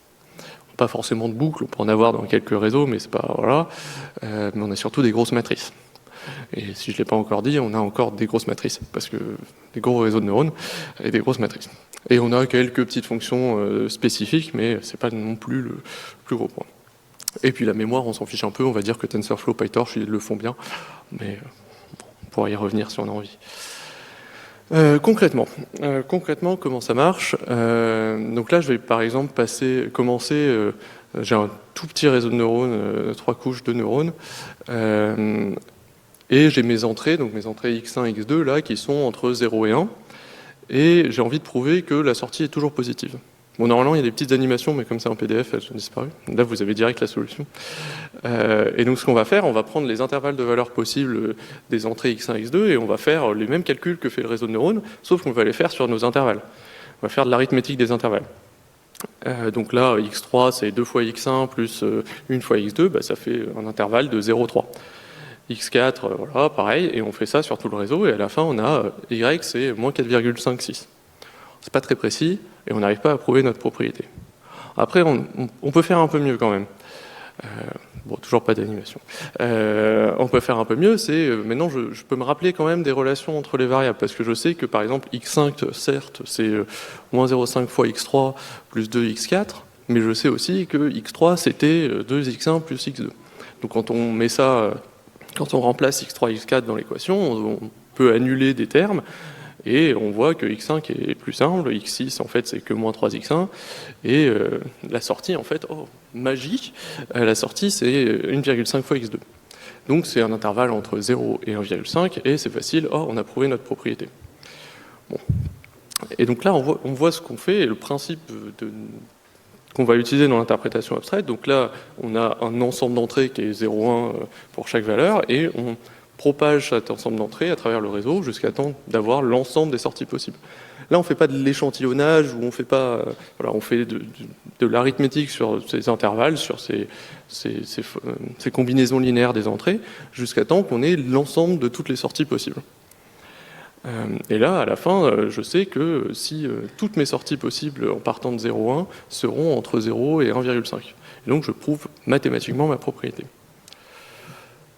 Pas forcément de boucles, on peut en avoir dans quelques réseaux, mais c'est pas voilà. Mais on a surtout des grosses matrices. Et si je l'ai pas encore dit, on a encore des grosses matrices parce que des gros réseaux de neurones et des grosses matrices. Et on a quelques petites fonctions spécifiques, mais c'est pas non plus le plus gros point. Et puis la mémoire, on s'en fiche un peu. On va dire que TensorFlow, PyTorch, ils le font bien, mais on pourra y revenir si on a envie. Concrètement, comment ça marche? Donc là, je vais par exemple commencer. J'ai un tout petit réseau de neurones, 3 couches de neurones, et j'ai mes entrées, donc mes entrées x1, x2 là, qui sont entre 0 et 1, et j'ai envie de prouver que la sortie est toujours positive. Bon, normalement, il y a des petites animations, mais comme c'est en PDF, elles ont disparu. Là, vous avez direct la solution. Et donc, ce qu'on va faire, on va prendre les intervalles de valeurs possibles des entrées x1, x2, et on va faire les mêmes calculs que fait le réseau de neurones, sauf qu'on va les faire sur nos intervalles. On va faire de l'arithmétique des intervalles. Donc là, x3, c'est 2 fois x1 plus 1 fois x2, bah, ça fait un intervalle de 0,3. X4, voilà, pareil, et on fait ça sur tout le réseau, et à la fin, on a Y, c'est moins 4,56. C'est pas très précis, et on n'arrive pas à prouver notre propriété. Après, on peut faire un peu mieux quand même. Bon, toujours pas d'animation. On peut faire un peu mieux, c'est maintenant je peux me rappeler quand même des relations entre les variables, parce que je sais que par exemple x5, certes, c'est moins 0,5 fois x3 plus 2x4, mais je sais aussi que x3 c'était 2x1 plus x2. Donc quand on met ça, quand on remplace x3 et x4 dans l'équation, on peut annuler des termes, et on voit que x5 est plus simple, x6 en fait c'est que moins 3x1, et la sortie en fait, oh magie, la sortie c'est 1,5 fois x2. Donc c'est un intervalle entre 0 et 1,5, et c'est facile, oh on a prouvé notre propriété. Bon. Et donc là on voit ce qu'on fait, et le principe qu'on va utiliser dans l'interprétation abstraite. Donc là on a un ensemble d'entrées qui est 0,1 pour chaque valeur, et on propage cet ensemble d'entrées à travers le réseau jusqu'à temps d'avoir l'ensemble des sorties possibles. Là, on ne fait pas de l'échantillonnage, ou on fait pas, voilà, on fait de l'arithmétique sur ces intervalles, sur ces combinaisons linéaires des entrées, jusqu'à temps qu'on ait l'ensemble de toutes les sorties possibles. Et là, à la fin, je sais que si toutes mes sorties possibles en partant de 0,1 seront entre 0 et 1,5. Et donc, je prouve mathématiquement ma propriété.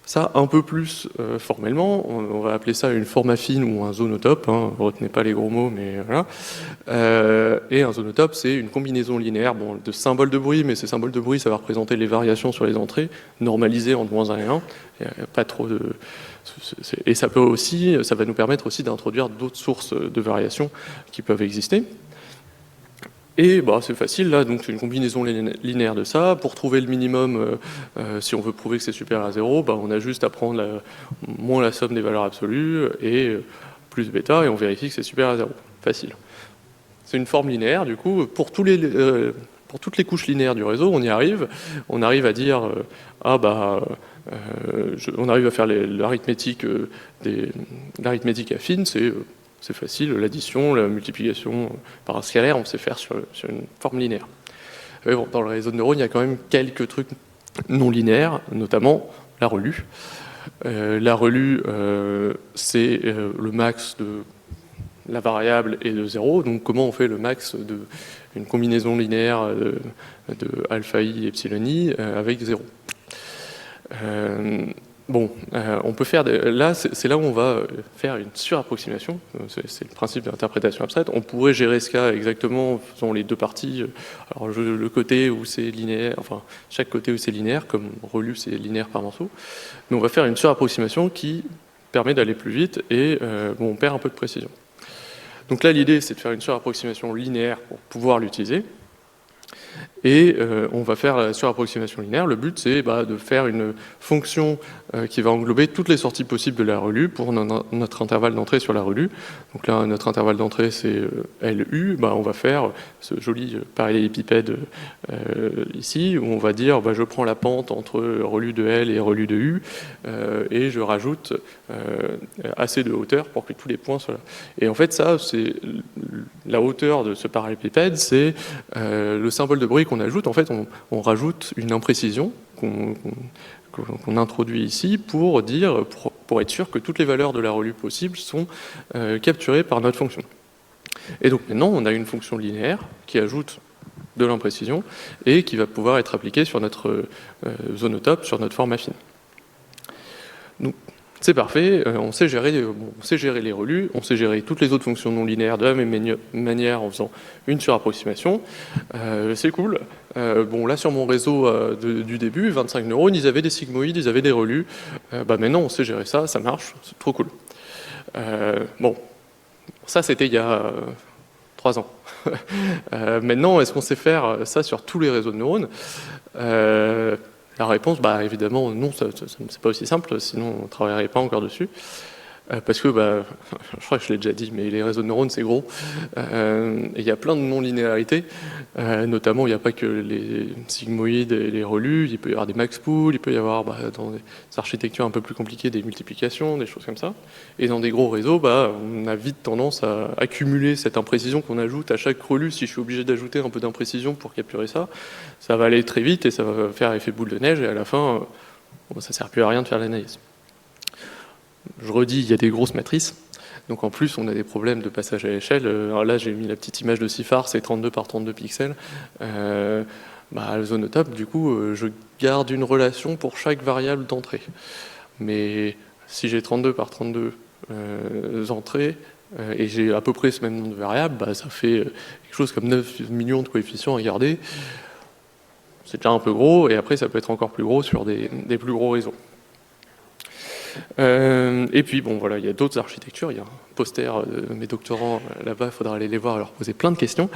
Ça, un peu plus formellement, on va appeler ça une forme affine ou un zonotope, hein, retenez pas les gros mots, mais voilà. Et un zonotope, c'est une combinaison linéaire de symboles de bruit, mais ces symboles de bruit, ça va représenter les variations sur les entrées, normalisées entre -1 et 1. Il y a pas trop de... Et ça va nous permettre aussi d'introduire d'autres sources de variations qui peuvent exister. Et c'est facile, là, donc c'est une combinaison linéaire de ça. Pour trouver le minimum, si on veut prouver que c'est supérieur à 0, on a juste à prendre moins la somme des valeurs absolues et plus bêta, et on vérifie que c'est supérieur à 0. Facile. C'est une forme linéaire, du coup, pour toutes les couches linéaires du réseau, on y arrive. On arrive à dire, on arrive à faire l'arithmétique affine, c'est facile, l'addition, la multiplication par un scalaire, on sait faire sur une forme linéaire. Mais bon, dans le réseau de neurones, il y a quand même quelques trucs non linéaires, notamment la relue. La relue, c'est le max de la variable et de 0. Donc comment on fait le max d'une combinaison linéaire de alpha i, epsilon i avec 0. On peut faire... Là, c'est là où on va faire une surapproximation. C'est le principe de l'interprétation abstraite. On pourrait gérer ce cas exactement en faisant les deux parties. Alors, le côté où c'est linéaire, enfin, chaque côté où c'est linéaire, comme relu, c'est linéaire par morceau. Mais on va faire une surapproximation qui permet d'aller plus vite et on perd un peu de précision. Donc là, l'idée, c'est de faire une surapproximation linéaire pour pouvoir l'utiliser. Et on va faire la surapproximation linéaire. Le but, c'est de faire une fonction qui va englober toutes les sorties possibles de la relue pour notre intervalle d'entrée sur la relue. Donc là, notre intervalle d'entrée, c'est LU. On va faire ce joli parallélépipède ici, où on va dire, je prends la pente entre relue de L et relue de U, et je rajoute assez de hauteur pour que tous les points soient là. Et en fait, ça, c'est la hauteur de ce parallélépipède, c'est le symbole de bruit qu'on ajoute. En fait, on rajoute une imprécision qu'on introduit ici pour être sûr que toutes les valeurs de la relue possible sont capturées par notre fonction. Et donc maintenant, on a une fonction linéaire qui ajoute de l'imprécision et qui va pouvoir être appliquée sur notre zonotope, sur notre forme affine. Donc, c'est parfait, on sait gérer les relus, on sait gérer toutes les autres fonctions non linéaires de la même manière en faisant une surapproximation. C'est cool. Là, sur mon réseau du début, 25 neurones, ils avaient des sigmoïdes, ils avaient des relus. Maintenant, on sait gérer ça, ça marche, c'est trop cool. Ça, c'était il y a 3 ans. Maintenant, est-ce qu'on sait faire ça sur tous les réseaux de neurones ? La réponse, évidemment, non, c'est pas aussi simple, sinon on ne travaillerait pas encore dessus. Parce que, je crois que je l'ai déjà dit, mais les réseaux de neurones, c'est gros. Et il y a plein de non-linéarités. Notamment, il n'y a pas que les sigmoïdes et les relus, il peut y avoir des max pools, il peut y avoir, dans des architectures un peu plus compliquées, des multiplications, des choses comme ça. Et dans des gros réseaux, on a vite tendance à accumuler cette imprécision qu'on ajoute à chaque relu. Si je suis obligé d'ajouter un peu d'imprécision pour capturer ça, ça va aller très vite et ça va faire effet boule de neige, et à la fin, ça ne sert plus à rien de faire l'analyse. je redis, il y a des grosses matrices. Donc en plus, on a des problèmes de passage à l'échelle. Alors là, j'ai mis la petite image de CIFAR, c'est 32 par 32 pixels. Le zonotop, du coup, je garde une relation pour chaque variable d'entrée. Mais si j'ai 32 par 32 entrées, et j'ai à peu près ce même nombre de variables, ça fait quelque chose comme 9 millions de coefficients à garder. C'est déjà un peu gros, et après ça peut être encore plus gros sur des plus gros réseaux. Et puis bon voilà, il y a d'autres architectures, il y a un poster de mes doctorants là-bas, il faudra aller les voir et leur poser plein de questions,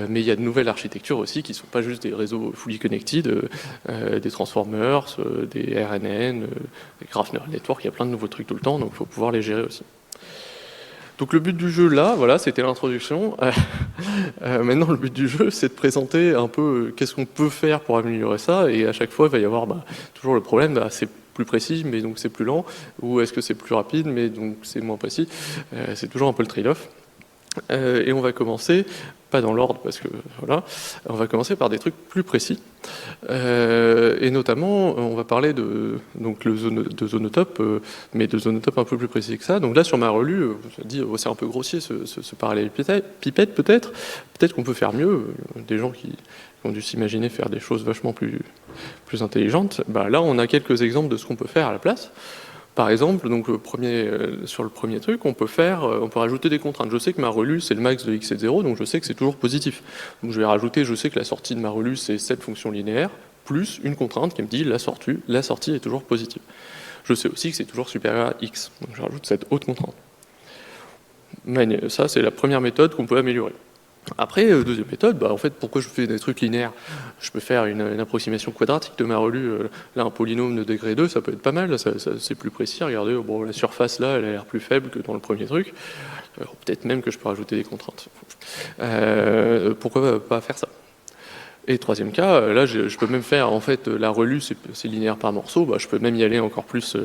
mais il y a de nouvelles architectures aussi qui ne sont pas juste des réseaux fully connected, des transformers, des RNN, des graph neural network, il y a plein de nouveaux trucs tout le temps, donc il faut pouvoir les gérer aussi. Donc le but du jeu là, voilà, c'était l'introduction. Maintenant le but du jeu c'est de présenter un peu qu'est-ce qu'on peut faire pour améliorer ça, et à chaque fois il va y avoir toujours le problème, c'est plus précis mais donc c'est plus lent, ou est-ce que c'est plus rapide mais donc c'est moins précis, c'est toujours un peu le trade-off. Et on va commencer, pas dans l'ordre parce que voilà, on va commencer par des trucs plus précis. Et notamment, on va parler de zonotop, mais de zonotop un peu plus précis que ça. Donc là, sur ma relue, je me dis, c'est un peu grossier ce parallélépipède peut-être. Peut-être qu'on peut faire mieux. Des gens qui ont dû s'imaginer faire des choses vachement plus intelligentes. Là, on a quelques exemples de ce qu'on peut faire à la place. Par exemple, donc sur le premier truc, on peut rajouter des contraintes. Je sais que ma relue, c'est le max de x est 0, donc je sais que c'est toujours positif. Donc je vais rajouter, je sais que la sortie de ma relue, c'est cette fonction linéaire, plus une contrainte qui me dit la sortie est toujours positive. Je sais aussi que c'est toujours supérieur à x, donc je rajoute cette autre contrainte. Mais ça, c'est la première méthode qu'on peut améliorer. Après, deuxième méthode, en fait, pourquoi je fais des trucs linéaires? Je peux faire une approximation quadratique de ma relue. Là, un polynôme de degré 2, ça peut être pas mal, c'est plus précis. Regardez, la surface là, elle a l'air plus faible que dans le premier truc. Peut-être même que je peux rajouter des contraintes. Pourquoi pas faire ça? Et troisième cas, là, je peux même faire, en fait, la relue, c'est linéaire par morceau. Je peux même y aller encore plus.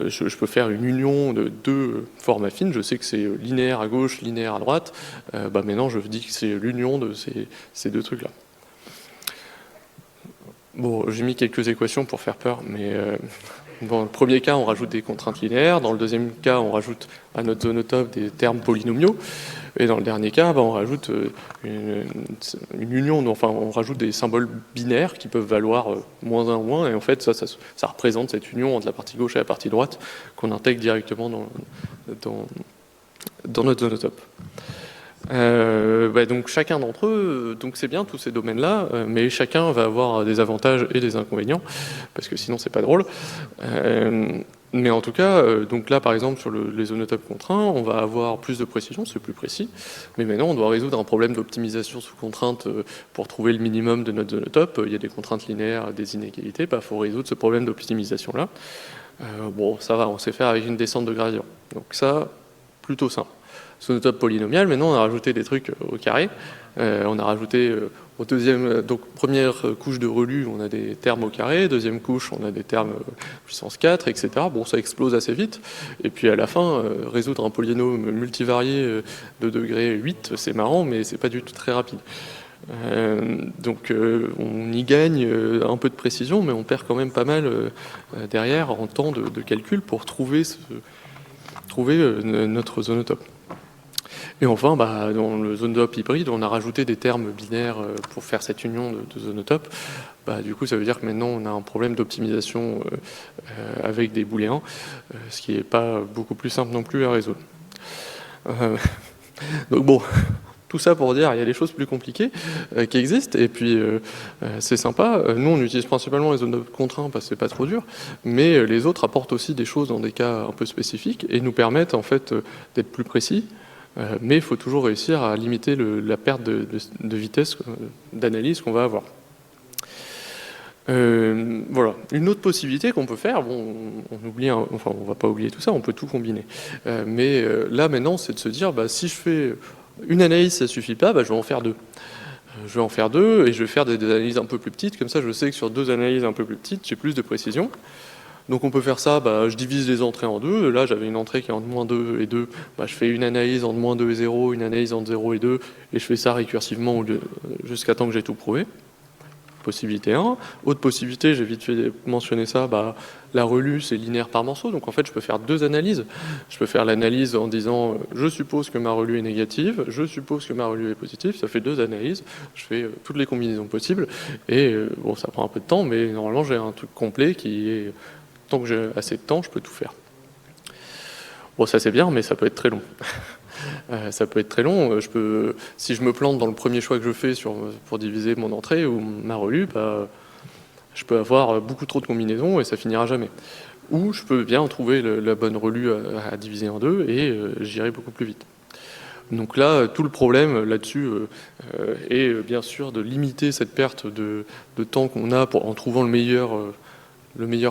Je peux faire une union de deux formes affines. Je sais que c'est linéaire à gauche, linéaire à droite. Maintenant, je dis que c'est l'union de ces deux trucs-là. Bon, j'ai mis quelques équations pour faire peur, mais dans le premier cas, on rajoute des contraintes linéaires. Dans le deuxième cas, on rajoute à notre zonotop des termes polynomiaux. Et dans le dernier cas, on rajoute une union, enfin on rajoute des symboles binaires qui peuvent valoir moins 1 ou 1, et en fait ça représente cette union entre la partie gauche et la partie droite qu'on intègre directement dans notre zonotop. Donc chacun d'entre eux, donc c'est bien tous ces domaines-là, mais chacun va avoir des avantages et des inconvénients, parce que sinon c'est pas drôle. Mais en tout cas, donc là par exemple sur les zonotopes contraints, on va avoir plus de précision, c'est plus précis, mais maintenant on doit résoudre un problème d'optimisation sous contrainte pour trouver le minimum de notre zonotop. Il y a des contraintes linéaires, des inégalités, il faut résoudre ce problème d'optimisation-là. Ça va, on sait faire avec une descente de gradient. Donc ça, plutôt simple. Zonotop polynomial, maintenant on a rajouté des trucs au carré. On a rajouté au deuxième, donc première couche de relue, on a des termes au carré, deuxième couche, on a des termes puissance 4, etc. Ça explose assez vite. Et puis à la fin, résoudre un polynôme multivarié de degré 8, c'est marrant, mais c'est pas du tout très rapide. On y gagne un peu de précision, mais on perd quand même pas mal derrière en temps de calcul pour trouver notre zonotop. Et enfin, dans le zonotop hybride, on a rajouté des termes binaires pour faire cette union de zonotop. Du coup, ça veut dire que maintenant, on a un problème d'optimisation avec des booléens, ce qui n'est pas beaucoup plus simple non plus à résoudre. Donc tout ça pour dire, il y a des choses plus compliquées qui existent, et puis c'est sympa. Nous, on utilise principalement les zonotopes contraints parce que c'est pas trop dur, mais les autres apportent aussi des choses dans des cas un peu spécifiques et nous permettent en fait d'être plus précis. Mais il faut toujours réussir à limiter la perte de vitesse d'analyse qu'on va avoir. Voilà. Une autre possibilité qu'on peut faire, on oublie, on va pas oublier tout ça, on peut tout combiner. Mais là maintenant, c'est de se dire, si je fais une analyse, ça suffit pas, je vais en faire deux. Je vais en faire deux et je vais faire des analyses un peu plus petites, comme ça je sais que sur deux analyses un peu plus petites, j'ai plus de précision. Donc on peut faire ça, je divise les entrées en deux. Là j'avais une entrée qui est entre -2 et 2. Je fais une analyse entre -2 et 0, une analyse entre 0 et 2, et je fais ça récursivement jusqu'à temps que j'ai tout prouvé. possibilité 1. Autre possibilité, j'ai vite fait mentionner ça, la relue c'est linéaire par morceau, donc en fait je peux faire 2 analyses. Je peux faire l'analyse en disant je suppose que ma relue est négative, je suppose que ma relue est positive, ça fait 2 analyses, je fais toutes les combinaisons possibles, et bon ça prend un peu de temps, mais normalement j'ai un truc complet qui est, tant que j'ai assez de temps, je peux tout faire. Bon ça c'est bien, mais ça peut être très long. Ça peut être très long. Si je me plante dans le premier choix que je fais pour diviser mon entrée ou ma relue, je peux avoir beaucoup trop de combinaisons et ça finira jamais. Ou je peux bien trouver la bonne relue à diviser en 2 et j'irai beaucoup plus vite. Donc là, tout le problème là-dessus est bien sûr de limiter cette perte de temps qu'on a en trouvant le meilleur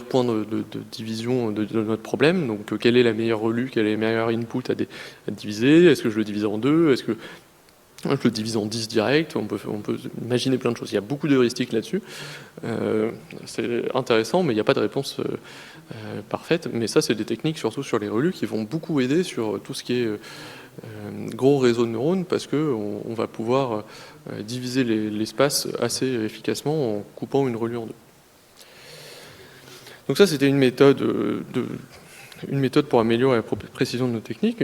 point de division de notre problème. Donc, quelle est la meilleure relue, quel est le meilleur input à diviser? Est-ce que je le divise en 2? Est-ce que je le divise en 10 direct? On peut imaginer plein de choses. Il y a beaucoup d'heuristiques là-dessus. C'est intéressant, mais il n'y a pas de réponse parfaite. Mais ça, c'est des techniques, surtout sur les relues, qui vont beaucoup aider sur tout ce qui est gros réseau de neurones, parce qu'on va pouvoir diviser l'espace assez efficacement en coupant une relue en 2. Donc ça, c'était une méthode pour améliorer la précision de nos techniques.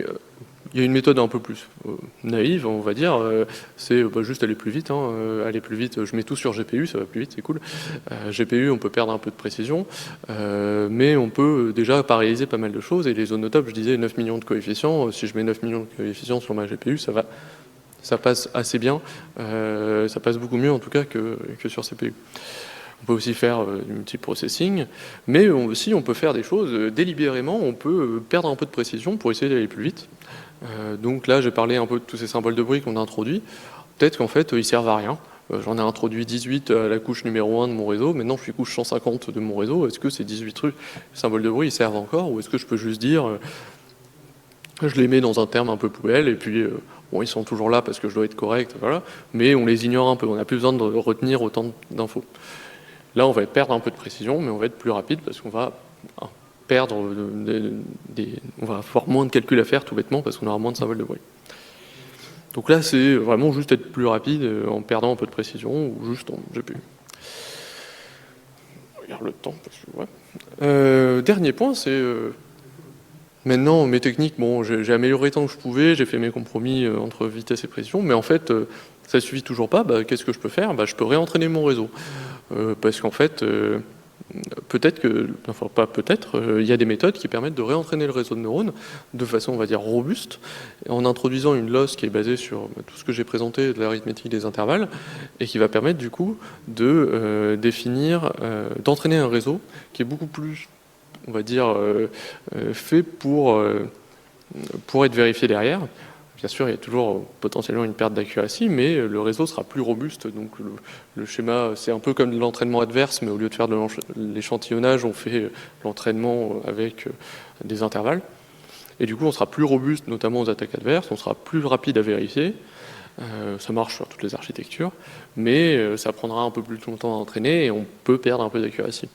Il y a une méthode un peu plus naïve, on va dire, c'est juste aller plus vite. Aller plus vite, je mets tout sur GPU, ça va plus vite, c'est cool. GPU, on peut perdre un peu de précision, mais on peut déjà paralléliser pas mal de choses. Et les zonotopes, je disais 9 millions de coefficients. Si je mets 9 millions de coefficients sur ma GPU, ça passe assez bien. Ça passe beaucoup mieux en tout cas que sur CPU. On peut aussi faire du multiprocessing, mais aussi on peut faire des choses délibérément, on peut perdre un peu de précision pour essayer d'aller plus vite. Donc là, j'ai parlé un peu de tous ces symboles de bruit qu'on a introduits. Peut-être qu'en fait, ils servent à rien. J'en ai introduit 18 à la couche numéro 1 de mon réseau, maintenant je suis couche 150 de mon réseau. Est-ce que ces 18 symboles de bruit ils servent encore, ou est-ce que je peux juste dire je les mets dans un terme un peu poubelle, et puis ils sont toujours là parce que je dois être correct, voilà, mais on les ignore un peu, on n'a plus besoin de retenir autant d'infos. Là, on va perdre un peu de précision, mais on va être plus rapide parce qu'on va perdre on va avoir moins de calculs à faire tout bêtement parce qu'on aura moins de symboles de bruit. Donc là, c'est vraiment juste être plus rapide en perdant un peu de précision ou juste en GPU. Regarde le temps. Parce que, dernier point, c'est maintenant mes techniques. Bon, j'ai amélioré tant que je pouvais, j'ai fait mes compromis entre vitesse et précision, mais en fait, ça ne suffit toujours pas. Qu'est-ce que je peux faire? Je peux réentraîner mon réseau. Parce qu'en fait, peut-être que, enfin pas peut-être, il y a des méthodes qui permettent de réentraîner le réseau de neurones de façon, on va dire, robuste, en introduisant une loss qui est basée sur tout ce que j'ai présenté de l'arithmétique des intervalles, et qui va permettre du coup de d'entraîner un réseau qui est beaucoup plus, on va dire, fait pour être vérifié derrière. Bien sûr, il y a toujours potentiellement une perte d'accuracy, mais le réseau sera plus robuste. Donc le schéma, c'est un peu comme l'entraînement adverse, mais au lieu de faire de l'échantillonnage, on fait l'entraînement avec des intervalles. Et du coup, on sera plus robuste, notamment aux attaques adverses, on sera plus rapide à vérifier. Ça marche sur toutes les architectures, mais ça prendra un peu plus longtemps à entraîner et on peut perdre un peu d'accuracy.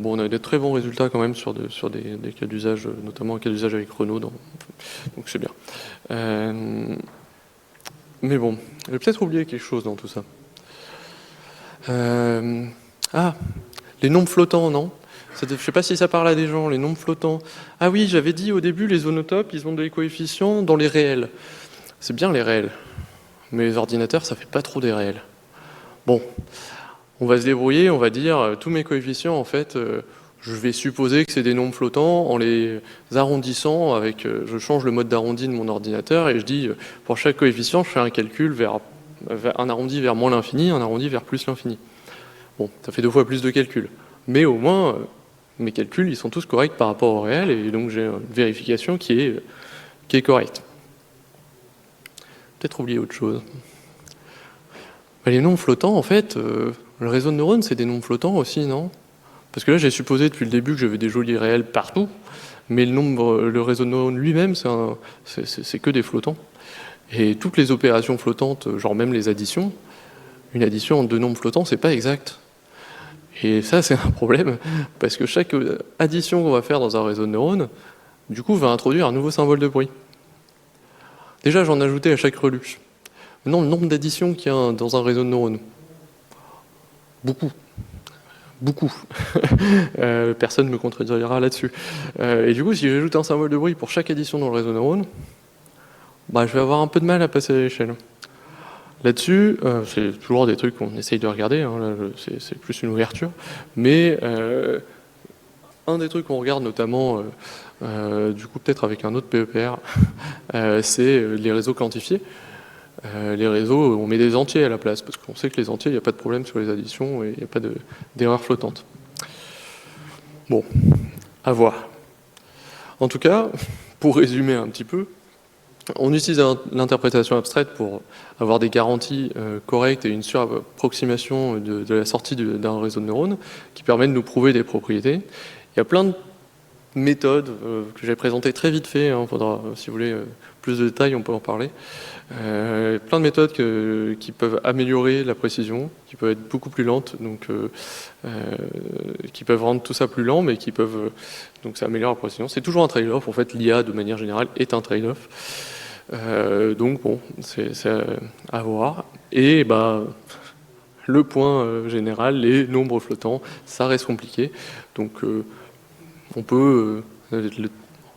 On a des très bons résultats quand même sur des cas d'usage, notamment un cas d'usage avec Renault, donc c'est bien. Mais bon, j'ai peut-être oublié quelque chose dans tout ça. Les nombres flottants, non? Je ne sais pas si ça parle à des gens, les nombres flottants. Ah oui, j'avais dit au début, les zonotopes, ils ont des coefficients dans les réels. C'est bien les réels, mais les ordinateurs, ça fait pas trop des réels. Bon, on va se débrouiller, on va dire, tous mes coefficients, en fait, je vais supposer que c'est des nombres flottants en les arrondissant avec, je change le mode d'arrondi de mon ordinateur et je dis, pour chaque coefficient, je fais un calcul vers un arrondi vers moins l'infini, un arrondi vers plus l'infini. Bon, ça fait 2 fois plus de calculs. Mais au moins, mes calculs, ils sont tous corrects par rapport au réel et donc j'ai une vérification qui est correcte. Peut-être oublier autre chose. Les nombres flottants, en fait, le réseau de neurones, c'est des nombres flottants aussi, non? Parce que là, j'ai supposé depuis le début que j'avais des jolis réels partout, mais le réseau de neurones lui-même, c'est que des flottants. Et toutes les opérations flottantes, genre même les additions, une addition en 2 nombres flottants, c'est pas exact. Et ça, c'est un problème, parce que chaque addition qu'on va faire dans un réseau de neurones, du coup, va introduire un nouveau symbole de bruit. Déjà, j'en ajoutais à chaque relue. Maintenant, le nombre d'additions qu'il y a dans un réseau de neurones. beaucoup. Personne ne me contredira là-dessus. Et du coup, si j'ajoute un symbole de bruit pour chaque addition dans le réseau neurone, je vais avoir un peu de mal à passer à l'échelle. Là-dessus, c'est toujours des trucs qu'on essaye de regarder, hein, là, c'est plus une ouverture, mais un des trucs qu'on regarde notamment, du coup peut-être avec un autre PEPR, c'est les réseaux quantifiés. Les réseaux, on met des entiers à la place, parce qu'on sait que les entiers, il n'y a pas de problème sur les additions et il n'y a pas d'erreur flottante. Bon, à voir. En tout cas, pour résumer un petit peu, on utilise l'interprétation abstraite pour avoir des garanties correctes et une surapproximation de la sortie d'un réseau de neurones qui permet de nous prouver des propriétés. Il y a plein de méthodes que j'ai présentées très vite fait, hein, faudra, si vous voulez plus de détails, on peut en parler. Plein de méthodes qui peuvent améliorer la précision, qui peuvent être beaucoup plus lentes, donc qui peuvent rendre tout ça plus lent, mais qui peuvent donc ça améliore la précision. C'est toujours un trade-off. En fait, l'IA de manière générale est un trade-off. Donc bon, c'est à voir. Et le point général, les nombres flottants, ça reste compliqué. Donc on peut,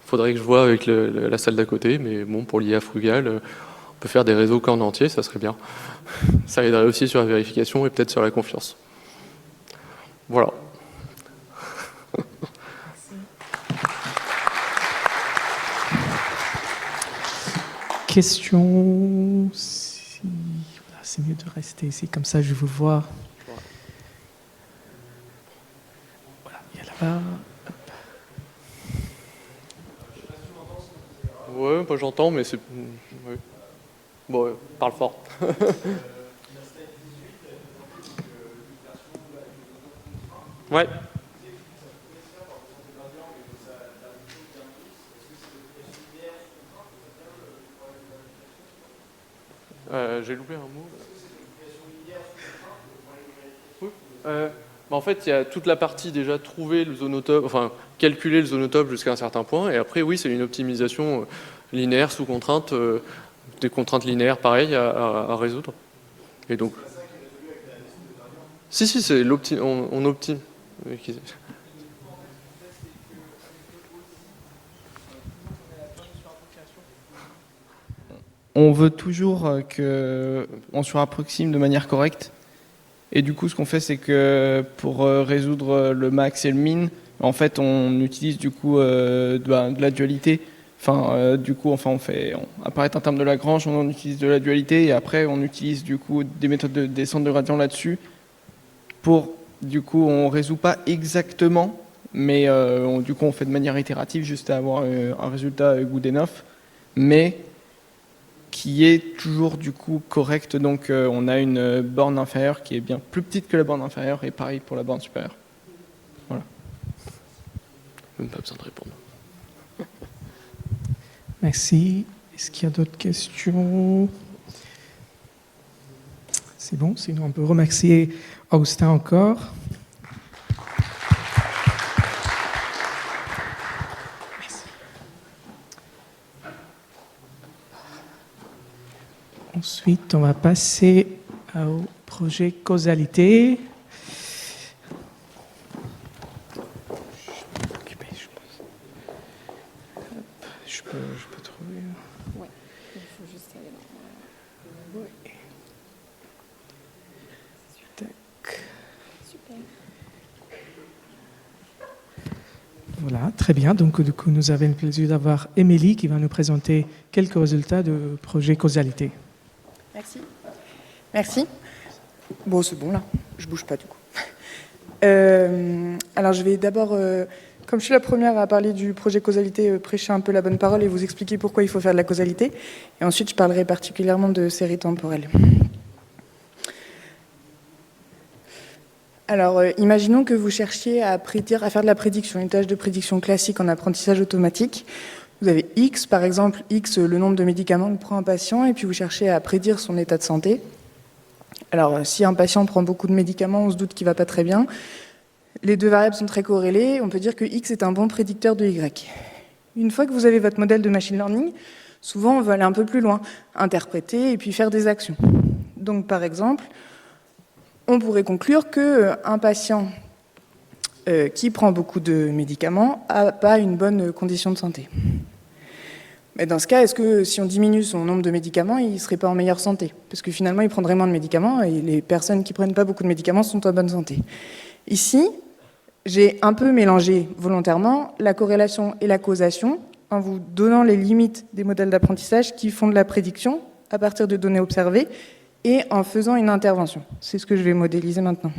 faudrait que je vois avec la salle d'à côté, mais bon, pour l'IA frugale, on peut faire des réseaux qu'en entier, ça serait bien. Ça aiderait aussi sur la vérification et peut-être sur la confiance. Voilà. Question. Voilà, c'est mieux de rester ici, comme ça je vous vois. Voilà, il y a là-bas. Ouais, moi j'entends, mais c'est. Ouais. Bon, parle fort. Ouais. J'ai loupé un mot. Oui. En fait, il y a toute la partie déjà trouver le zonotope, enfin calculer le zonotope jusqu'à un certain point, et après, oui, c'est une optimisation linéaire sous contrainte, des contraintes linéaires pareilles à résoudre. Et donc, si, c'est on optime. On veut toujours qu'on surapproxime de manière correcte. Et du coup, ce qu'on fait, c'est que pour résoudre le max et le min, en fait, on utilise du coup de la dualité. On fait apparaître un terme de Lagrange, on utilise de la dualité, et après, on utilise du coup des méthodes de descente de gradient là-dessus. Du coup, on résout pas exactement, mais du coup, on fait de manière itérative, juste à avoir un résultat good enough. Mais qui est toujours du coup correct, donc on a une borne inférieure qui est bien plus petite que la borne inférieure, et pareil pour la borne supérieure. Voilà. Même pas besoin de répondre. Merci. Est-ce qu'il y a d'autres questions? C'est bon, sinon on peut remercier Augustin encore. Ensuite, on va passer au projet causalité. Je peux trouver. Ouais, il faut juste aller là. Oui. Tac. Super. Voilà, très bien. Donc, du coup, nous avons le plaisir d'avoir Émilie qui va nous présenter quelques résultats de projet causalité. Merci. Merci. Bon, c'est bon là, je bouge pas du coup. Alors je vais d'abord, comme je suis la première à parler du projet causalité, prêcher un peu la bonne parole et vous expliquer pourquoi il faut faire de la causalité. Et ensuite, je parlerai particulièrement de séries temporelles. Alors, imaginons que vous cherchiez à faire de la prédiction, une tâche de prédiction classique en apprentissage automatique. Vous avez X, par exemple, X, le nombre de médicaments que prend un patient, et puis vous cherchez à prédire son état de santé. Alors, si un patient prend beaucoup de médicaments, on se doute qu'il ne va pas très bien. Les deux variables sont très corrélées. On peut dire que X est un bon prédicteur de Y. Une fois que vous avez votre modèle de machine learning, souvent on veut aller un peu plus loin, interpréter et puis faire des actions. Donc, par exemple, on pourrait conclure qu'un patient qui prend beaucoup de médicaments n'a pas une bonne condition de santé. Mais dans ce cas, est-ce que si on diminue son nombre de médicaments, il ne serait pas en meilleure santé? Parce que finalement, il prendrait moins de médicaments et les personnes qui ne prennent pas beaucoup de médicaments sont en bonne santé. Ici, j'ai un peu mélangé volontairement la corrélation et la causation en vous donnant les limites des modèles d'apprentissage qui font de la prédiction à partir de données observées et en faisant une intervention. C'est ce que je vais modéliser maintenant.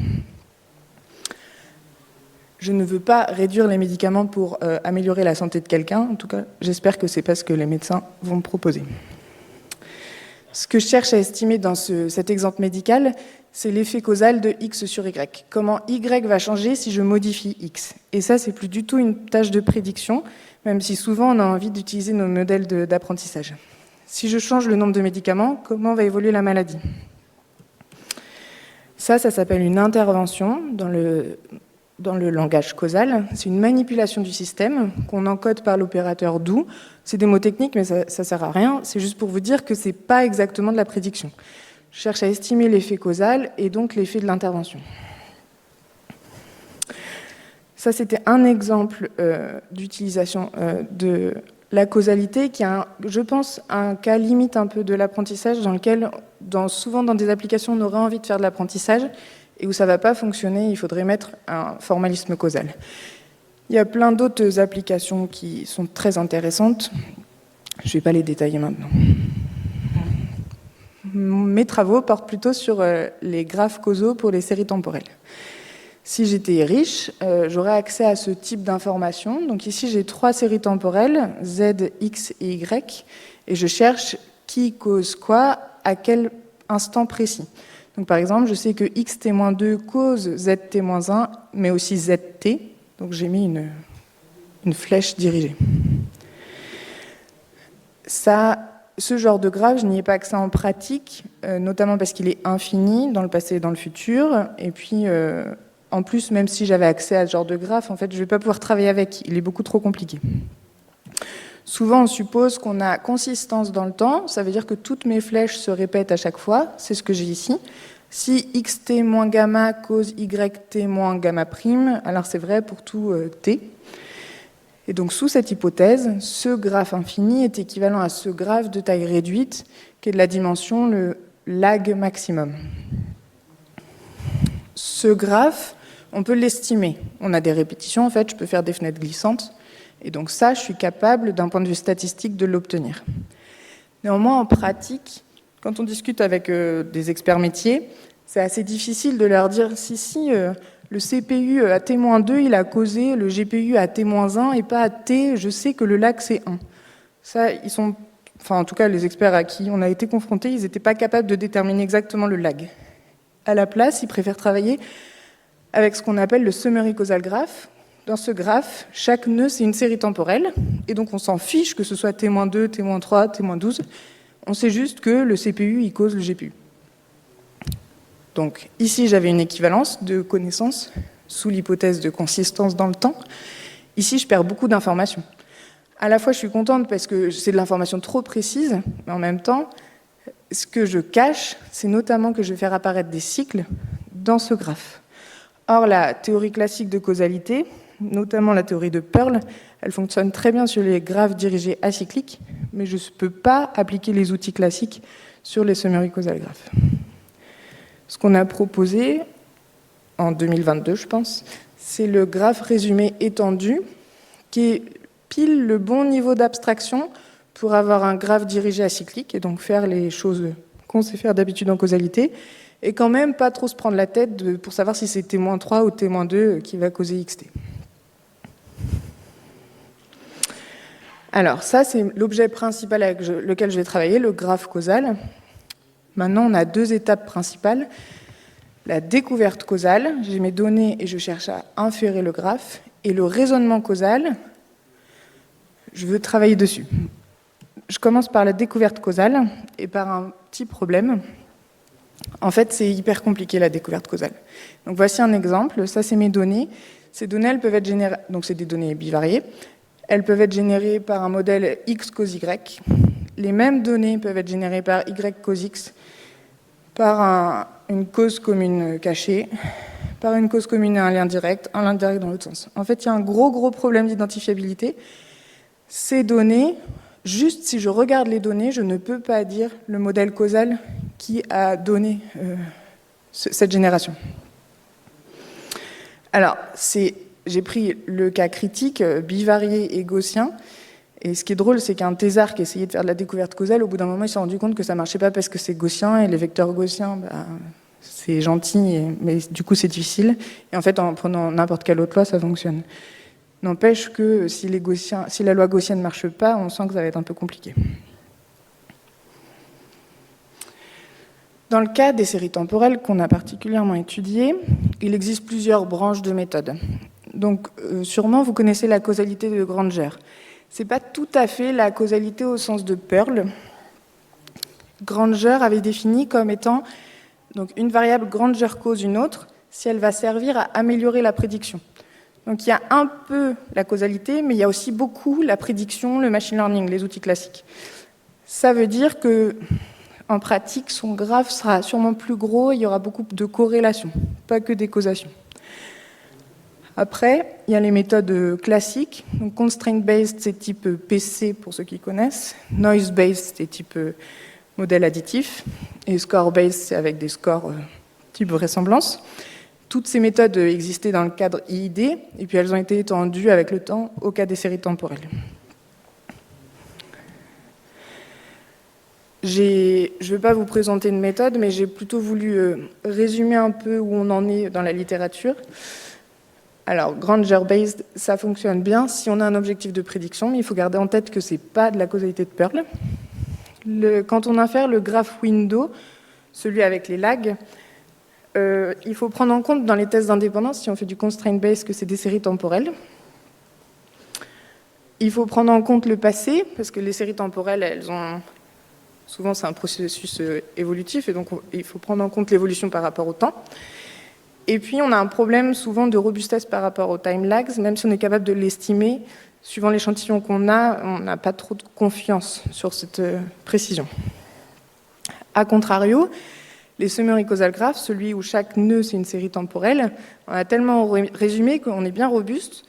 Je ne veux pas réduire les médicaments pour améliorer la santé de quelqu'un. En tout cas, j'espère que ce n'est pas ce que les médecins vont me proposer. Ce que je cherche à estimer dans cet exemple médical, c'est l'effet causal de X sur Y. Comment Y va changer si je modifie X. Et ça, c'est plus du tout une tâche de prédiction, même si souvent on a envie d'utiliser nos modèles d'apprentissage. Si je change le nombre de médicaments, comment va évoluer la maladie? Ça s'appelle une intervention dans le langage causal. C'est une manipulation du système qu'on encode par l'opérateur DO. C'est des mots techniques, mais ça ne sert à rien. C'est juste pour vous dire que ce n'est pas exactement de la prédiction. Je cherche à estimer l'effet causal et donc l'effet de l'intervention. Ça, c'était un exemple d'utilisation de la causalité qui a, je pense, un cas limite un peu de l'apprentissage dans lequel, souvent dans des applications, on aurait envie de faire de l'apprentissage et où ça ne va pas fonctionner, il faudrait mettre un formalisme causal. Il y a plein d'autres applications qui sont très intéressantes. Je ne vais pas les détailler maintenant. Mes travaux portent plutôt sur les graphes causaux pour les séries temporelles. Si j'étais riche, j'aurais accès à ce type d'informations. Donc ici, j'ai 3 séries temporelles, Z, X et Y, et je cherche qui cause quoi à quel instant précis. Donc par exemple, je sais que XT-2 cause ZT-1, mais aussi ZT. Donc j'ai mis une flèche dirigée. Ce genre de graphe, je n'y ai pas accès en pratique, notamment parce qu'il est infini dans le passé et dans le futur. Et puis, en plus, même si j'avais accès à ce genre de graphe, en fait, je ne vais pas pouvoir travailler avec. Il est beaucoup trop compliqué. Souvent, on suppose qu'on a consistance dans le temps. Ça veut dire que toutes mes flèches se répètent à chaque fois. C'est ce que j'ai ici. Si xt moins gamma cause yt moins gamma prime, alors c'est vrai pour tout t. Et donc, sous cette hypothèse, ce graphe infini est équivalent à ce graphe de taille réduite, qui est de la dimension le lag maximum. Ce graphe, on peut l'estimer. On a des répétitions, en fait, je peux faire des fenêtres glissantes. Et donc ça, je suis capable, d'un point de vue statistique, de l'obtenir. Néanmoins, en pratique, quand on discute avec des experts métiers, c'est assez difficile de leur dire si le CPU à T-2, il a causé le GPU à T-1 et pas à T, je sais que le lag c'est 1. Ça, en tout cas, les experts à qui on a été confrontés, ils n'étaient pas capables de déterminer exactement le lag. À la place, ils préfèrent travailler avec ce qu'on appelle le summary causal graph. Dans ce graphe, chaque nœud, c'est une série temporelle, et donc on s'en fiche que ce soit T-2, T-3, T-12. On sait juste que le CPU, il cause le GPU. Donc ici, j'avais une équivalence de connaissances sous l'hypothèse de consistance dans le temps. Ici, je perds beaucoup d'informations. À la fois, je suis contente parce que c'est de l'information trop précise, mais en même temps, ce que je cache, c'est notamment que je vais faire apparaître des cycles dans ce graphe. Or, la théorie classique de causalité, notamment la théorie de Pearl, elle fonctionne très bien sur les graphes dirigés acycliques, mais je ne peux pas appliquer les outils classiques sur les summary causal graph. Ce qu'on a proposé en 2022, je pense, c'est le graphe résumé étendu, qui est pile le bon niveau d'abstraction pour avoir un graphe dirigé acyclique et donc faire les choses qu'on sait faire d'habitude en causalité, et quand même pas trop se prendre la tête pour savoir si c'est T-3 ou T-2 qui va causer XT. Alors ça, c'est l'objet principal avec lequel je vais travailler, le graphe causal. Maintenant, on a 2 étapes principales. La découverte causale, j'ai mes données et je cherche à inférer le graphe. Et le raisonnement causal, je veux travailler dessus. Je commence par la découverte causale et par un petit problème. En fait, c'est hyper compliqué la découverte causale. Donc voici un exemple. Ça, c'est mes données. Ces données, elles peuvent être générées. Donc c'est des données bivariées. Elles peuvent être générées par un modèle X cause Y. Les mêmes données peuvent être générées par Y cause X, par une cause commune cachée, par une cause commune et un lien direct dans l'autre sens. En fait, il y a un gros problème d'identifiabilité. Ces données, juste si je regarde les données, je ne peux pas dire le modèle causal qui a donné cette génération. Alors, j'ai pris le cas critique, bivarié et gaussien. Et ce qui est drôle, c'est qu'un thésard qui essayait de faire de la découverte causale, au bout d'un moment, il s'est rendu compte que ça ne marchait pas parce que c'est gaussien, et les vecteurs gaussiens, c'est gentil, mais du coup, c'est difficile. Et en fait, en prenant n'importe quelle autre loi, ça fonctionne. N'empêche que si la loi gaussienne ne marche pas, on sent que ça va être un peu compliqué. Dans le cas des séries temporelles qu'on a particulièrement étudiées, il existe plusieurs branches de méthodes. Donc, sûrement, vous connaissez la causalité de Granger. Ce n'est pas tout à fait la causalité au sens de Pearl. Granger avait défini comme étant donc, une variable Granger cause une autre si elle va servir à améliorer la prédiction. Donc il y a un peu la causalité, mais il y a aussi beaucoup la prédiction, le machine learning, les outils classiques. Ça veut dire que, en pratique, son graphe sera sûrement plus gros, il y aura beaucoup de corrélations, pas que des causations. Après, il y a les méthodes classiques. Donc, constraint-based, c'est type PC pour ceux qui connaissent. Noise-based, c'est type modèle additif. Et score-based, c'est avec des scores type vraisemblance. Toutes ces méthodes existaient dans le cadre IID, et puis elles ont été étendues avec le temps au cas des séries temporelles. Je ne vais pas vous présenter une méthode, mais j'ai plutôt voulu résumer un peu où on en est dans la littérature. Alors, Granger-based, ça fonctionne bien si on a un objectif de prédiction, mais il faut garder en tête que ce n'est pas de la causalité de Pearl. Quand on infère le graph window, celui avec les lags, il faut prendre en compte dans les tests d'indépendance, si on fait du constraint-based, que c'est des séries temporelles. Il faut prendre en compte le passé, parce que les séries temporelles, souvent c'est un processus évolutif, et donc il faut prendre en compte l'évolution par rapport au temps. Et puis, on a un problème souvent de robustesse par rapport aux time lags, même si on est capable de l'estimer, suivant l'échantillon qu'on a, on n'a pas trop de confiance sur cette précision. A contrario, les summary causal graphs, celui où chaque nœud c'est une série temporelle, on a tellement résumé qu'on est bien robuste,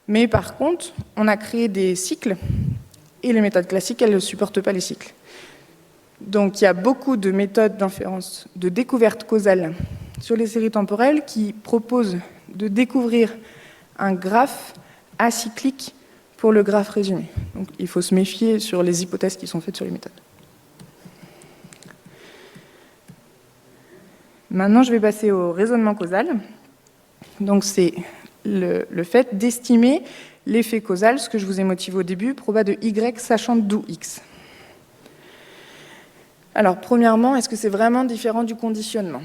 mais par contre, on a créé des cycles, et les méthodes classiques, elles ne supportent pas les cycles. Donc, il y a beaucoup de méthodes d'inférence, de découverte causale sur les séries temporelles qui proposent de découvrir un graphe acyclique pour le graphe résumé. Donc il faut se méfier sur les hypothèses qui sont faites sur les méthodes. Maintenant, je vais passer au raisonnement causal. Donc c'est le fait d'estimer l'effet causal, ce que je vous ai motivé au début, proba de Y sachant d'où X. Alors premièrement, est-ce que c'est vraiment différent du conditionnement ?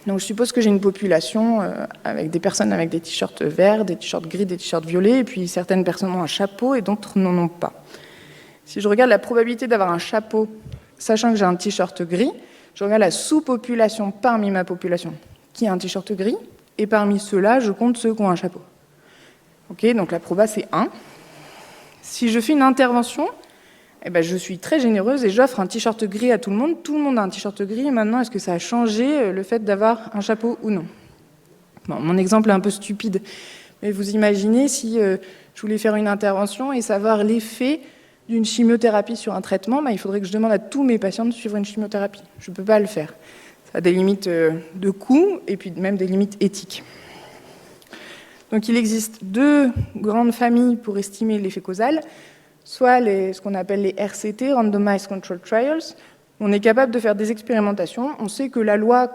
Donc je suppose que j'ai une population avec des personnes avec des t-shirts verts, des t-shirts gris, des t-shirts violets, et puis certaines personnes ont un chapeau et d'autres n'en ont pas. Si je regarde la probabilité d'avoir un chapeau, sachant que j'ai un t-shirt gris, je regarde la sous-population parmi ma population qui a un t-shirt gris, et parmi ceux-là, je compte ceux qui ont un chapeau. Ok, donc la proba c'est 1. Si je fais une intervention, eh ben, je suis très généreuse et j'offre un t-shirt gris à tout le monde a un t-shirt gris, et maintenant, est-ce que ça a changé le fait d'avoir un chapeau ou non ? Bon, mon exemple est un peu stupide, mais vous imaginez si je voulais faire une intervention et savoir l'effet d'une chimiothérapie sur un traitement, il faudrait que je demande à tous mes patients de suivre une chimiothérapie. Je ne peux pas le faire. Ça a des limites de coût et puis même des limites éthiques. Donc il existe 2 grandes familles pour estimer l'effet causal. Soit ce qu'on appelle les RCT, Randomized Controlled Trials. On est capable de faire des expérimentations. On sait que la loi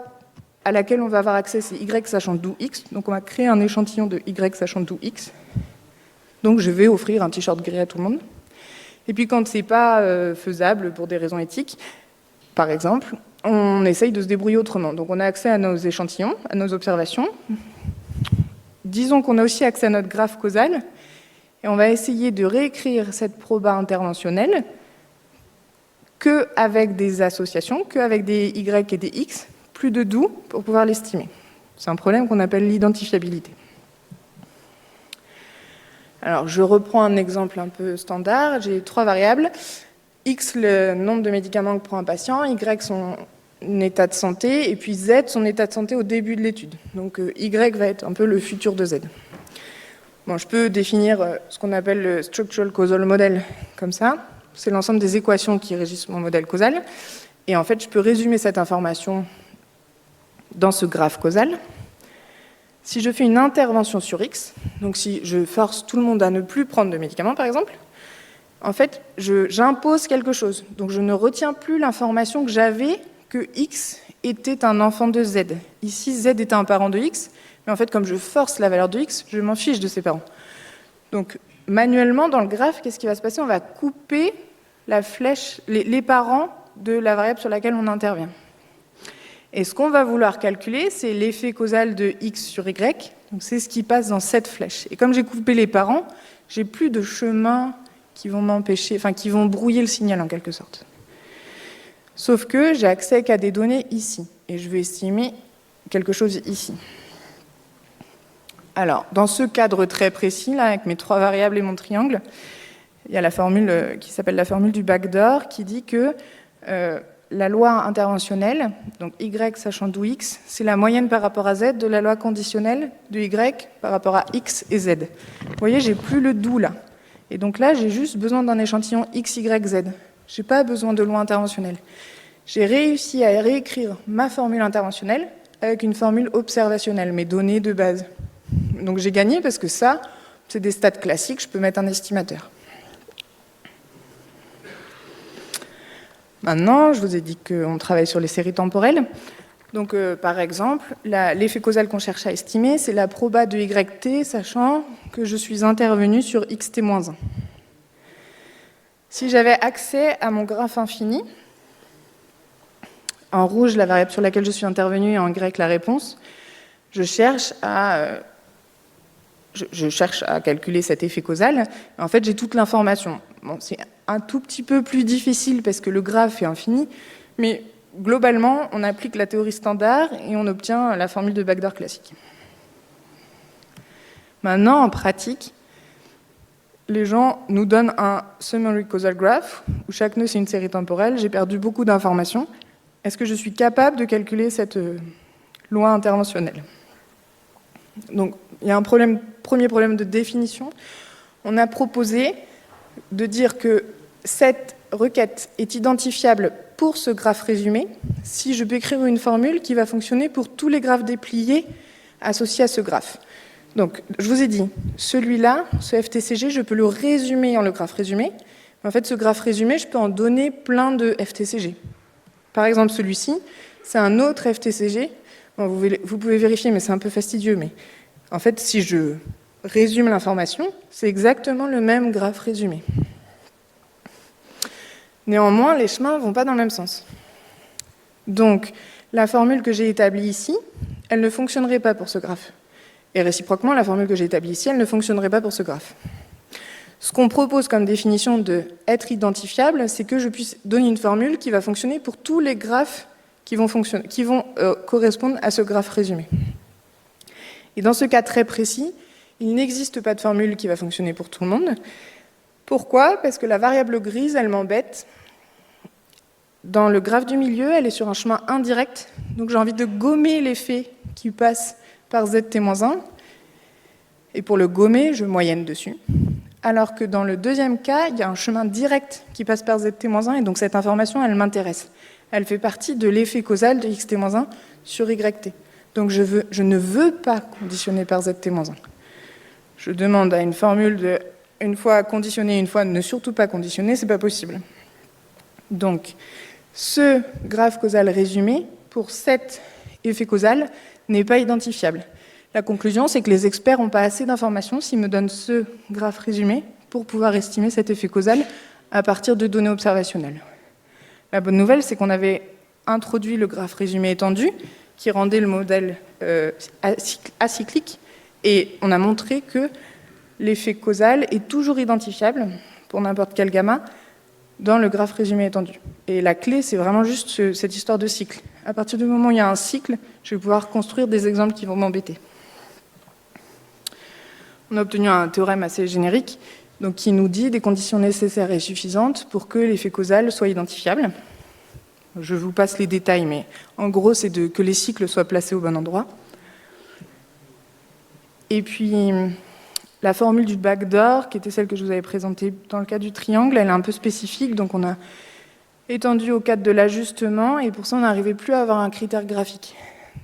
à laquelle on va avoir accès, c'est Y sachant d'où X. Donc on va créer un échantillon de Y sachant d'où X. Donc je vais offrir un t-shirt gris à tout le monde. Et puis quand ce n'est pas faisable pour des raisons éthiques, par exemple, on essaye de se débrouiller autrement. Donc on a accès à nos échantillons, à nos observations. Disons qu'on a aussi accès à notre graphe causal. Et on va essayer de réécrire cette proba interventionnelle qu'avec des associations, qu'avec des Y et des X, plus de doux pour pouvoir l'estimer. C'est un problème qu'on appelle l'identifiabilité. Alors, je reprends un exemple un peu standard. J'ai 3 variables. X, le nombre de médicaments que prend un patient. Y, son état de santé, et puis Z, son état de santé au début de l'étude. Donc Y va être un peu le futur de Z. Bon, je peux définir ce qu'on appelle le Structural Causal Model comme ça. C'est l'ensemble des équations qui régissent mon modèle causal. Et en fait, je peux résumer cette information dans ce graphe causal. Si je fais une intervention sur X, donc si je force tout le monde à ne plus prendre de médicaments, par exemple, en fait, j'impose quelque chose. Donc je ne retiens plus l'information que j'avais que X était un enfant de Z. Ici, Z était un parent de X, mais en fait, comme je force la valeur de X, je m'en fiche de ses parents. Donc, manuellement, dans le graphe, qu'est-ce qui va se passer? On va couper la flèche, les parents de la variable sur laquelle on intervient. Et ce qu'on va vouloir calculer, c'est l'effet causal de X sur Y. Donc, c'est ce qui passe dans cette flèche. Et comme j'ai coupé les parents, j'ai plus de chemin qui vont m'empêcher, enfin, qui vont brouiller le signal en quelque sorte. Sauf que j'ai accès qu'à des données ici. Et je vais estimer quelque chose ici. Alors, dans ce cadre très précis, là, avec mes 3 variables et mon triangle, il y a la formule qui s'appelle la formule du backdoor, qui dit que la loi interventionnelle, donc Y sachant d'où X, c'est la moyenne par rapport à Z de la loi conditionnelle de Y par rapport à X et Z. Vous voyez, j'ai plus le d'où là. Et donc là, j'ai juste besoin d'un échantillon X, Y, Z. Je n'ai pas besoin de loi interventionnelle. J'ai réussi à réécrire ma formule interventionnelle avec une formule observationnelle, mes données de base. Donc j'ai gagné parce que ça, c'est des stats classiques, je peux mettre un estimateur. Maintenant, je vous ai dit qu'on travaille sur les séries temporelles. Donc, par exemple, l'effet causal qu'on cherche à estimer, c'est la proba de YT, sachant que je suis intervenu sur XT-1. Si j'avais accès à mon graphe infini, en rouge, la variable sur laquelle je suis intervenu, et en grec, la réponse, je cherche à calculer cet effet causal. En fait, j'ai toute l'information. Bon, c'est un tout petit peu plus difficile parce que le graphe est infini, mais globalement, on applique la théorie standard et on obtient la formule de backdoor classique. Maintenant, en pratique, les gens nous donnent un summary causal graph, où chaque nœud, c'est une série temporelle. J'ai perdu beaucoup d'informations. Est-ce que je suis capable de calculer cette loi interventionnelle? Donc, il y a un premier problème de définition. On a proposé de dire que cette requête est identifiable pour ce graphe résumé si je peux écrire une formule qui va fonctionner pour tous les graphes dépliés associés à ce graphe. Donc, je vous ai dit, celui-là, ce FTCG, je peux le résumer en le graphe résumé. En fait, ce graphe résumé, je peux en donner plein de FTCG. Par exemple, celui-ci, c'est un autre FTCG. Bon, vous pouvez vérifier, mais c'est un peu fastidieux. Mais en fait, si je résume l'information, c'est exactement le même graphe résumé. Néanmoins, les chemins ne vont pas dans le même sens. Donc, la formule que j'ai établie ici, elle ne fonctionnerait pas pour ce graphe. Et réciproquement, la formule que j'ai établie ici, elle ne fonctionnerait pas pour ce graphe. Ce qu'on propose comme définition de être identifiable, c'est que je puisse donner une formule qui va fonctionner pour tous les graphes qui vont correspondre à ce graphe résumé. Et dans ce cas très précis, il n'existe pas de formule qui va fonctionner pour tout le monde. Pourquoi? Parce que la variable grise, elle m'embête. Dans le graphe du milieu, elle est sur un chemin indirect, donc j'ai envie de gommer l'effet qui passe par ZT-1, et pour le gommer, je moyenne dessus. Alors que dans le deuxième cas, il y a un chemin direct qui passe par ZT-1, et donc cette information, elle m'intéresse. Elle fait partie de l'effet causal de XT-1 sur YT. Donc je ne veux pas conditionner par ZT-1. Je demande à une formule de une fois conditionner, une fois ne surtout pas conditionner, c'est pas possible. Donc, ce graphe causal résumé, pour cet effet causal, n'est pas identifiable. La conclusion, c'est que les experts n'ont pas assez d'informations s'ils me donnent ce graphe résumé pour pouvoir estimer cet effet causal à partir de données observationnelles. La bonne nouvelle, c'est qu'on avait introduit le graphe résumé étendu, qui rendait le modèle acyclique, et on a montré que l'effet causal est toujours identifiable, pour n'importe quel gamma, dans le graphe résumé étendu. Et la clé, c'est vraiment juste cette histoire de cycle. À partir du moment où il y a un cycle, je vais pouvoir construire des exemples qui vont m'embêter. On a obtenu un théorème assez générique, donc qui nous dit des conditions nécessaires et suffisantes pour que l'effet causal soit identifiable. Je vous passe les détails, mais en gros, c'est que les cycles soient placés au bon endroit. Et puis, la formule du backdoor, qui était celle que je vous avais présentée dans le cas du triangle, elle est un peu spécifique, donc on a étendu au cadre de l'ajustement, et pour ça, on n'arrivait plus à avoir un critère graphique.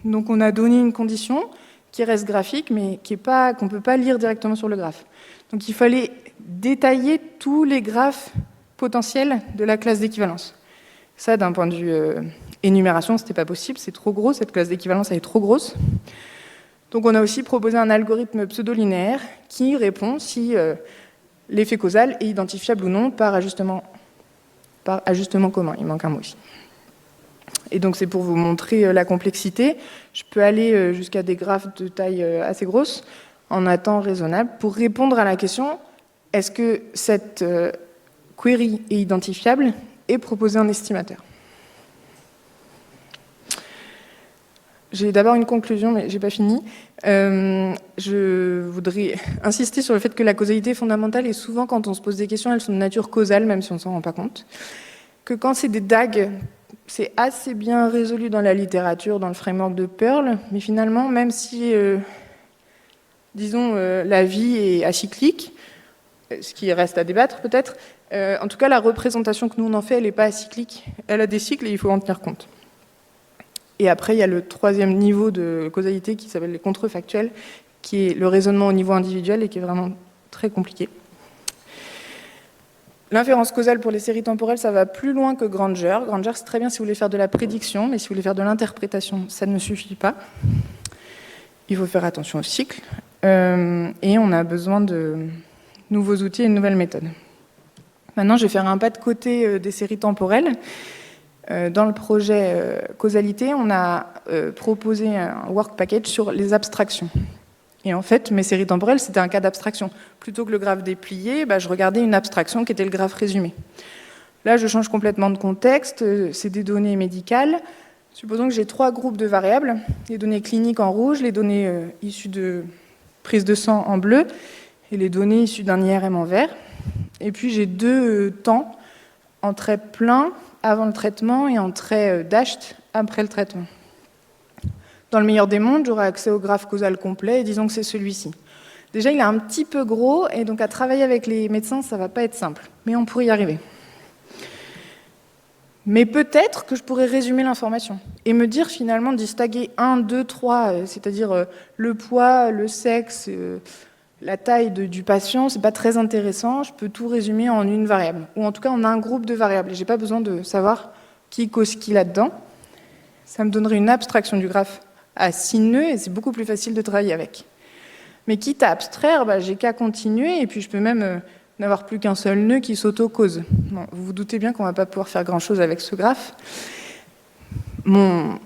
Donc on a donné une condition qui reste graphique, mais qu'on ne peut pas lire directement sur le graphe. Donc il fallait détailler tous les graphes potentiels de la classe d'équivalence. Ça, d'un point de vue énumération, ce n'était pas possible, c'est trop gros, cette classe d'équivalence elle est trop grosse. Donc on a aussi proposé un algorithme pseudo-linéaire qui répond si l'effet causal est identifiable ou non par ajustement commun. Il manque un mot ici. Et donc c'est pour vous montrer la complexité. Je peux aller jusqu'à des graphes de taille assez grosse en un temps raisonnable pour répondre à la question est-ce que cette query est identifiable et proposer un estimateur. J'ai d'abord une conclusion, mais je n'ai pas fini. Je voudrais insister sur le fait que la causalité fondamentale, et souvent quand on se pose des questions, elles sont de nature causale, même si on ne s'en rend pas compte. Que quand c'est des DAG, c'est assez bien résolu dans la littérature, dans le framework de Perl, mais finalement, même si, disons, la vie est acyclique, ce qui reste à débattre peut-être, en tout cas, la représentation que nous on en fait, elle n'est pas acyclique, elle a des cycles et il faut en tenir compte. Et après, il y a le troisième niveau de causalité qui s'appelle les contrefactuels, qui est le raisonnement au niveau individuel et qui est vraiment très compliqué. L'inférence causale pour les séries temporelles, ça va plus loin que Granger. Granger, c'est très bien si vous voulez faire de la prédiction, mais si vous voulez faire de l'interprétation, ça ne suffit pas. Il faut faire attention aux cycles. Et on a besoin de nouveaux outils et de nouvelles méthodes. Maintenant, je vais faire un pas de côté des séries temporelles. Dans le projet causalité, on a proposé un work package sur les abstractions. Et en fait, mes séries temporelles, c'était un cas d'abstraction. Plutôt que le graphe déplié, je regardais une abstraction qui était le graphe résumé. Là, je change complètement de contexte. C'est des données médicales. Supposons que j'ai 3 groupes de variables. Les données cliniques en rouge, les données issues de prise de sang en bleu et les données issues d'un IRM en vert. Et puis, j'ai 2 temps en trait plein avant le traitement et en trait dashed après le traitement. Dans le meilleur des mondes, j'aurai accès au graphe causal complet et disons que c'est celui-ci. Déjà, il est un petit peu gros et donc à travailler avec les médecins, ça ne va pas être simple, mais on pourrait y arriver. Mais peut-être que je pourrais résumer l'information et me dire finalement distinguer 1, 2, 3, c'est-à-dire le poids, le sexe, la taille du patient, c'est pas très intéressant, je peux tout résumer en une variable, ou en tout cas en un groupe de variables, et j'ai pas besoin de savoir qui cause qui là-dedans. Ça me donnerait une abstraction du graphe à 6 nœuds, et c'est beaucoup plus facile de travailler avec. Mais quitte à abstraire, j'ai qu'à continuer, et puis je peux même n'avoir plus qu'un seul nœud qui s'auto-cause. Bon, vous vous doutez bien qu'on va pas pouvoir faire grand-chose avec ce graphe. Mon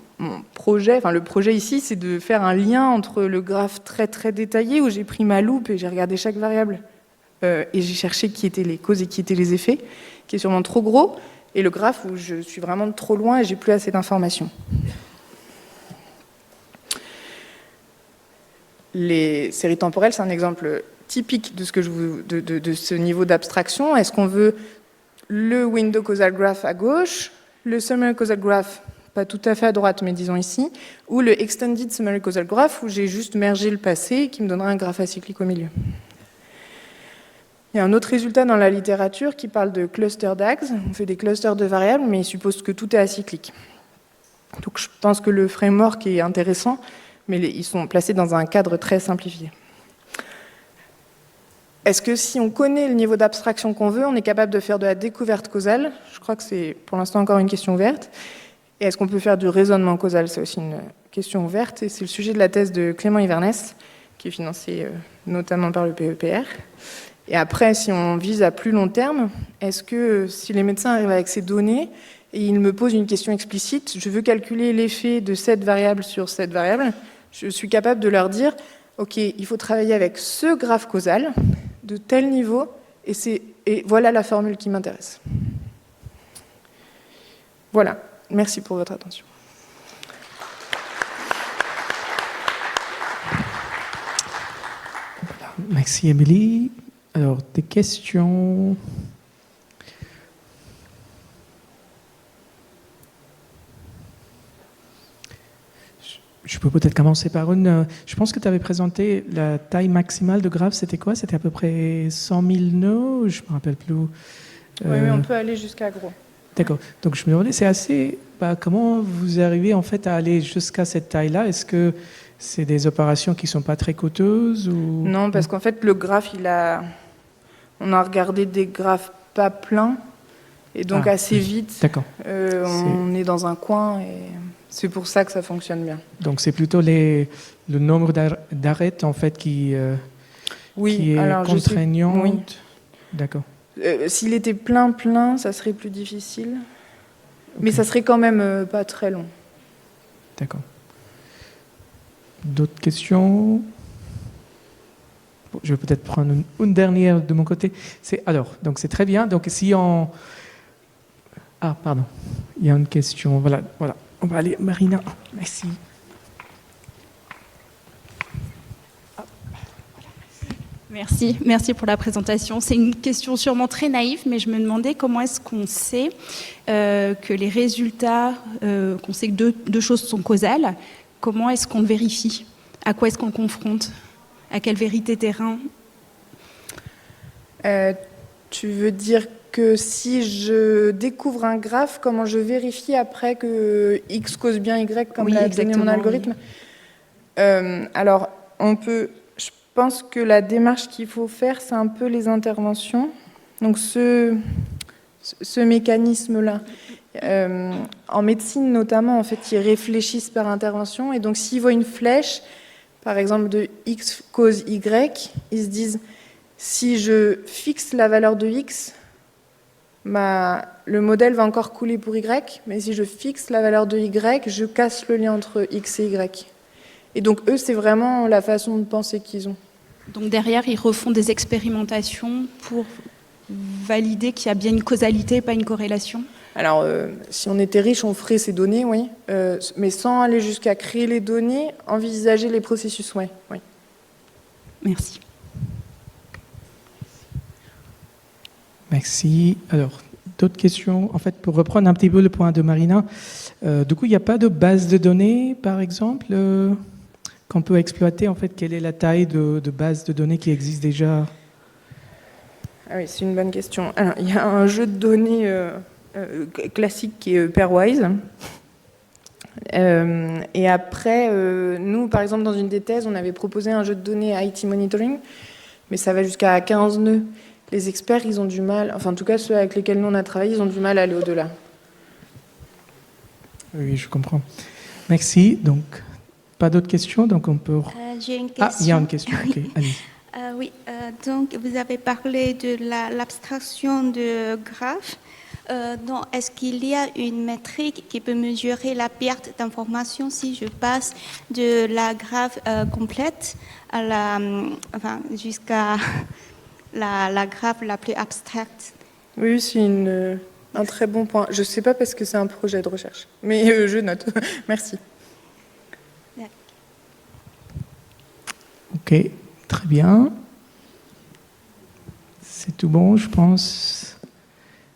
projet, le projet ici, c'est de faire un lien entre le graphe très très détaillé où j'ai pris ma loupe et j'ai regardé chaque variable et j'ai cherché qui étaient les causes et qui étaient les effets, qui est sûrement trop gros, et le graphe où je suis vraiment trop loin et j'ai plus assez d'informations. Les séries temporelles, c'est un exemple typique de ce niveau d'abstraction. Est-ce qu'on veut le window causal graph à gauche, le summary causal graph pas tout à fait à droite, mais disons ici, ou le Extended Summary Causal Graph, où j'ai juste mergé le passé, qui me donnera un graphe acyclique au milieu. Il y a un autre résultat dans la littérature qui parle de cluster DAGs. On fait des clusters de variables, mais il suppose que tout est acyclique. Donc je pense que le framework est intéressant, mais ils sont placés dans un cadre très simplifié. Est-ce que si on connaît le niveau d'abstraction qu'on veut, on est capable de faire de la découverte causale? Je crois que c'est pour l'instant encore une question ouverte. Et est-ce qu'on peut faire du raisonnement causal? C'est aussi une question ouverte, et c'est le sujet de la thèse de Clément Ivernès, qui est financée notamment par le PEPR. Et après, si on vise à plus long terme, est-ce que si les médecins arrivent avec ces données, et ils me posent une question explicite, je veux calculer l'effet de cette variable sur cette variable, je suis capable de leur dire, ok, il faut travailler avec ce graphe causal, de tel niveau, et voilà la formule qui m'intéresse. Voilà. Merci pour votre attention. Merci, Émilie. Alors, des questions? peux peut-être commencer par une. Je pense que tu avais présenté la taille maximale de graphe, c'était quoi? C'était à peu près 100 000 nœuds, je ne me rappelle plus. Oui, mais on peut aller jusqu'à gros. D'accord. Donc je me demandais, c'est assez. Comment vous arrivez en fait à aller jusqu'à cette taille-là? Est-ce que c'est des opérations qui ne sont pas très coûteuses ou... Non, parce qu'en fait, le graphe, on a regardé des graphes pas pleins, et donc assez vite, on est dans un coin, et c'est pour ça que ça fonctionne bien. Donc c'est plutôt le nombre d'arêtes en fait qui est contraignant. Oui. D'accord. S'il était plein, ça serait plus difficile, mais ça serait quand même pas très long. D'accord. D'autres questions? Bon, je vais peut-être prendre une dernière de mon côté. Donc c'est très bien. Donc si on... Ah, pardon. Il y a une question. Voilà. On va aller. Marina, merci. Merci pour la présentation. C'est une question sûrement très naïve, mais je me demandais comment est-ce qu'on sait que les résultats, qu'on sait que deux choses sont causales, comment est-ce qu'on le vérifie? À quoi est-ce qu'on le confronte? À quelle vérité terrain? Tu veux dire que si je découvre un graphe, comment je vérifie après que X cause bien Y, comme l'a donné mon algorithme? Alors, je pense que la démarche qu'il faut faire, c'est un peu les interventions. Donc, ce mécanisme-là. En médecine, notamment, en fait, ils réfléchissent par intervention. Et donc, s'ils voient une flèche, par exemple, de X cause Y, ils se disent, si je fixe la valeur de X, le modèle va encore couler pour Y, mais si je fixe la valeur de Y, je casse le lien entre X et Y. Et donc, eux, c'est vraiment la façon de penser qu'ils ont. Donc, derrière, ils refont des expérimentations pour valider qu'il y a bien une causalité et pas une corrélation? Alors, si on était riche, on ferait ces données, oui. Mais sans aller jusqu'à créer les données, envisager les processus, oui. Merci. Merci. Alors, d'autres questions? En fait, pour reprendre un petit peu le point de Marina, du coup, il n'y a pas de base de données, par exemple, qu'on peut exploiter? En fait, quelle est la taille de base de données qui existe déjà? Ah oui, c'est une bonne question. Alors, il y a un jeu de données classique qui est Pairwise. Et après, nous, par exemple, dans une des thèses, on avait proposé un jeu de données IT Monitoring, mais ça va jusqu'à 15 nœuds. Les experts, ils ont du mal, enfin en tout cas ceux avec lesquels nous on a travaillé, ils ont du mal à aller au-delà. Oui, je comprends. Merci. Donc, pas d'autres questions, donc on peut... J'ai une question. Ah, il y a une question, ok, allez. Oui, donc vous avez parlé de l'abstraction de graphes. Donc, est-ce qu'il y a une métrique qui peut mesurer la perte d'information si je passe de la graphe complète à jusqu'à la graphe la plus abstracte? Oui, c'est un très bon point. Je ne sais pas parce que c'est un projet de recherche, mais je note. Merci. Ok, très bien. C'est tout bon, je pense.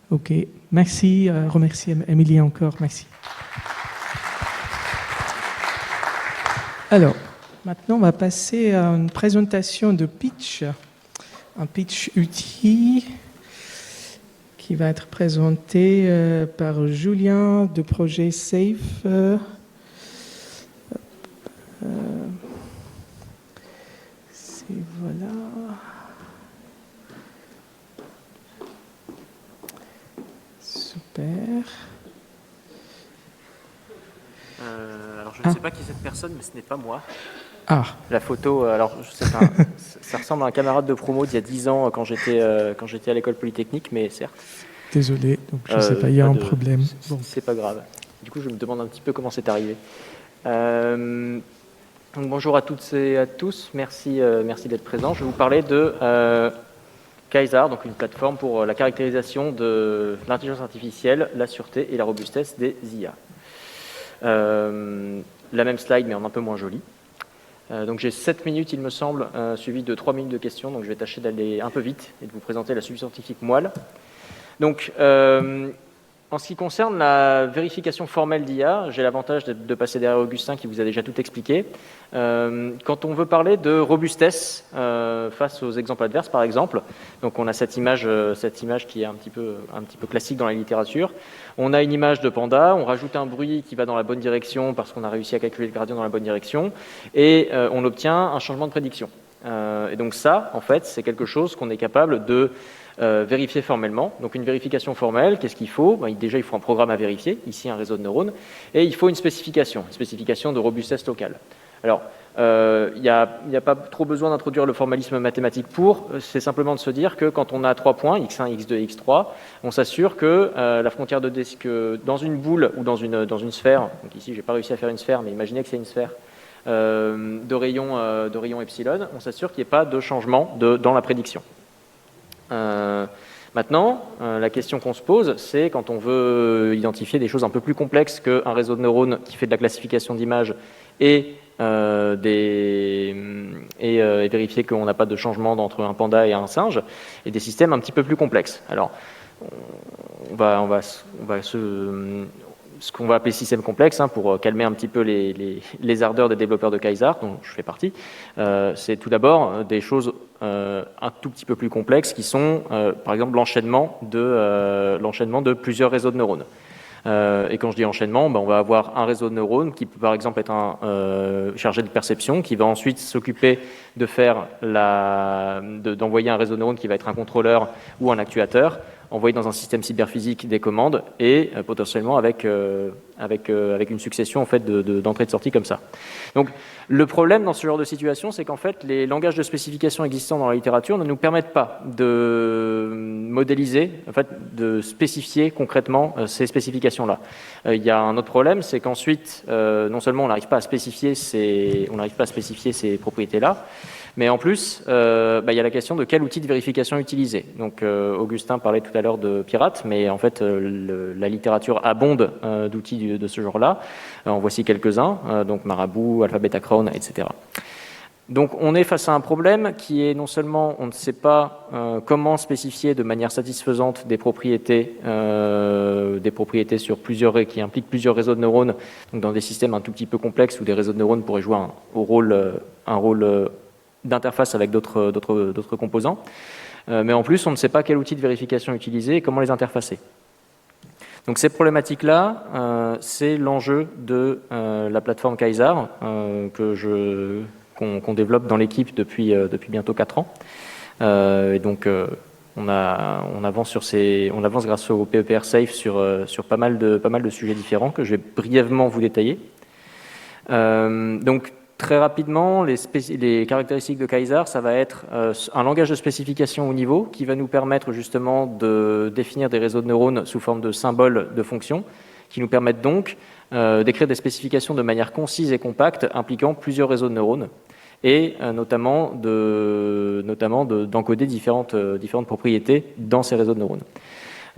Ok, merci. Remercie Émilie encore, merci. Alors, maintenant, on va passer à une présentation de pitch. Un pitch outil qui va être présenté par Julien de projet SAFE. Voilà. Super. Alors je ne sais pas qui est cette personne, mais ce n'est pas moi. Ah. La photo, alors je sais pas, ça ressemble à un camarade de promo d'il y a 10 ans quand j'étais à l'école polytechnique, mais certes. Désolé, donc je ne sais pas, il y a un problème. Bon. C'est pas grave. Du coup, je me demande un petit peu comment c'est arrivé. Donc, bonjour à toutes et à tous, merci d'être présents. Je vais vous parler de Quasar, donc une plateforme pour la caractérisation de l'intelligence artificielle, la sûreté et la robustesse des IA. La même slide, mais en un peu moins jolie. Donc j'ai 7 minutes, il me semble, suivi de 3 minutes de questions, donc je vais tâcher d'aller un peu vite et de vous présenter la subscientifique moelle. Donc, En ce qui concerne la vérification formelle d'IA, j'ai l'avantage de passer derrière Augustin qui vous a déjà tout expliqué. Quand on veut parler de robustesse face aux exemples adverses, par exemple, donc on a cette image qui est un petit peu classique dans la littérature. On a une image de panda, on rajoute un bruit qui va dans la bonne direction parce qu'on a réussi à calculer le gradient dans la bonne direction, et on obtient un changement de prédiction. Et donc ça, en fait, c'est quelque chose qu'on est capable de vérifier formellement. Donc une vérification formelle, qu'est-ce qu'il faut? Déjà, il faut un programme à vérifier, ici un réseau de neurones, et il faut une spécification de robustesse locale. Alors, il n'y a pas trop besoin d'introduire le formalisme mathématique c'est simplement de se dire que quand on a 3 points, x1, x2, x3, on s'assure que la frontière que dans une boule ou dans une sphère, donc ici, j'ai pas réussi à faire une sphère, mais imaginez que c'est une sphère, de rayon epsilon, on s'assure qu'il n'y ait pas de changement dans la prédiction. Maintenant, la question qu'on se pose, c'est quand on veut identifier des choses un peu plus complexes qu'un réseau de neurones qui fait de la classification d'images et vérifier qu'on n'a pas de changement entre un panda et un singe, et des systèmes un petit peu plus complexes. Alors, ce qu'on va appeler système complexe, pour calmer un petit peu les ardeurs des développeurs de Quasar, dont je fais partie, c'est tout d'abord des choses un tout petit peu plus complexes qui sont, par exemple, l'enchaînement de plusieurs réseaux de neurones. Et quand je dis enchaînement, on va avoir un réseau de neurones qui peut par exemple être chargé de perception, qui va ensuite s'occuper d'envoyer un réseau de neurones qui va être un contrôleur ou un actuateur, envoyer dans un système cyberphysique des commandes et potentiellement avec une succession en fait d'entrées et de sorties comme ça. Donc le problème dans ce genre de situation, c'est qu'en fait les langages de spécification existants dans la littérature ne nous permettent pas de modéliser, en fait, de spécifier concrètement ces spécifications-là. Il y a un autre problème, c'est qu'ensuite non seulement on n'arrive pas à spécifier ces propriétés-là, mais en plus, il y a la question de quel outil de vérification utiliser. Donc, Augustin parlait tout à l'heure de Pirate, mais en fait, la littérature abonde d'outils de ce genre-là. En voici quelques-uns, donc Marabout, Alphabetacron, etc. Donc, on est face à un problème qui est non seulement on ne sait pas comment spécifier de manière satisfaisante des propriétés qui impliquent plusieurs réseaux de neurones, donc dans des systèmes un tout petit peu complexes où des réseaux de neurones pourraient jouer un rôle d'interface avec d'autres composants. Mais en plus, on ne sait pas quel outil de vérification utiliser et comment les interfacer. Donc ces problématiques-là, c'est l'enjeu de la plateforme Quasar qu'on développe dans l'équipe depuis bientôt 4 ans. Et donc on avance grâce au PEPR Safe sur pas mal de sujets différents que je vais brièvement vous détailler. Donc très rapidement, les caractéristiques de Quasar, ça va être un langage de spécification haut niveau qui va nous permettre justement de définir des réseaux de neurones sous forme de symboles de fonctions, qui nous permettent donc d'écrire des spécifications de manière concise et compacte impliquant plusieurs réseaux de neurones, et notamment d'encoder différentes propriétés dans ces réseaux de neurones.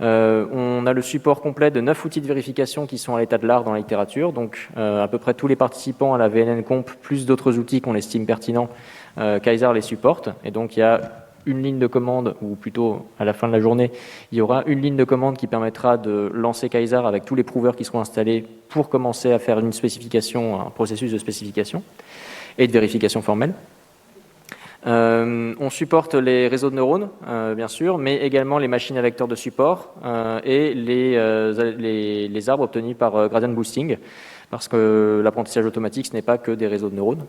On a le support complet de 9 outils de vérification qui sont à l'état de l'art dans la littérature, donc à peu près tous les participants à la VNN-Comp, plus d'autres outils qu'on estime pertinents, Quasar les supporte, et donc il y a une ligne de commande, ou plutôt à la fin de la journée, il y aura une ligne de commande qui permettra de lancer Quasar avec tous les prouveurs qui seront installés pour commencer à faire une spécification, un processus de spécification et de vérification formelle. On supporte les réseaux de neurones, bien sûr, mais également les machines à vecteurs de support et les arbres obtenus par gradient boosting, parce que l'apprentissage automatique, ce n'est pas que des réseaux de neurones.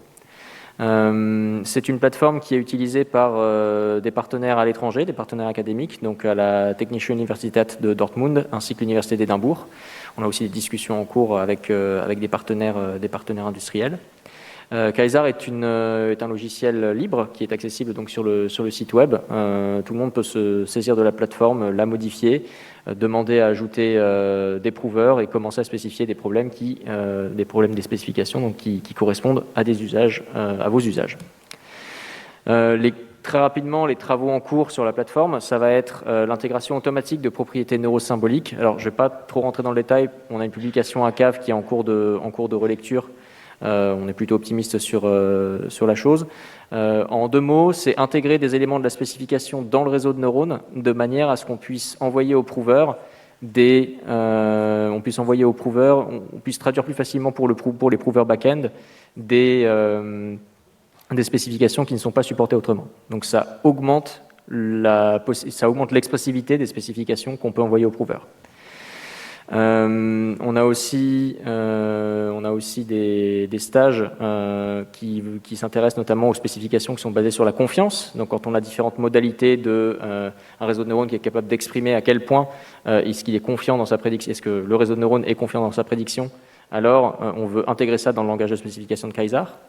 C'est une plateforme qui est utilisée par des partenaires à l'étranger, des partenaires académiques, donc à la Technische Universität de Dortmund ainsi que l'Université d'Édimbourg. On a aussi des discussions en cours avec des partenaires industriels. Quasar est un logiciel libre qui est accessible donc sur le site web. Tout le monde peut se saisir de la plateforme, la modifier, demander à ajouter des prouveurs et commencer à spécifier des problèmes des spécifications donc qui correspondent à des usages, à vos usages. Très rapidement, les travaux en cours sur la plateforme, ça va être l'intégration automatique de propriétés neurosymboliques. Alors, je ne vais pas trop rentrer dans le détail. On a une publication à CAV qui est en cours de relecture. On est plutôt optimiste sur la chose. En 2 mots, c'est intégrer des éléments de la spécification dans le réseau de neurones de manière à ce qu'on puisse envoyer au prouveur on puisse envoyer au prover, on puisse traduire plus facilement pour les prouvers back-end des spécifications qui ne sont pas supportées autrement. Donc ça augmente l'expressivité des spécifications qu'on peut envoyer au prover. On a aussi des stages qui s'intéressent notamment aux spécifications qui sont basées sur la confiance. Donc quand on a différentes modalités un réseau de neurones qui est capable d'exprimer à quel point est-ce qu'il est confiant dans sa prédiction, est-ce que le réseau de neurones est confiant dans sa prédiction, alors on veut intégrer ça dans le langage de spécification de Kaysar.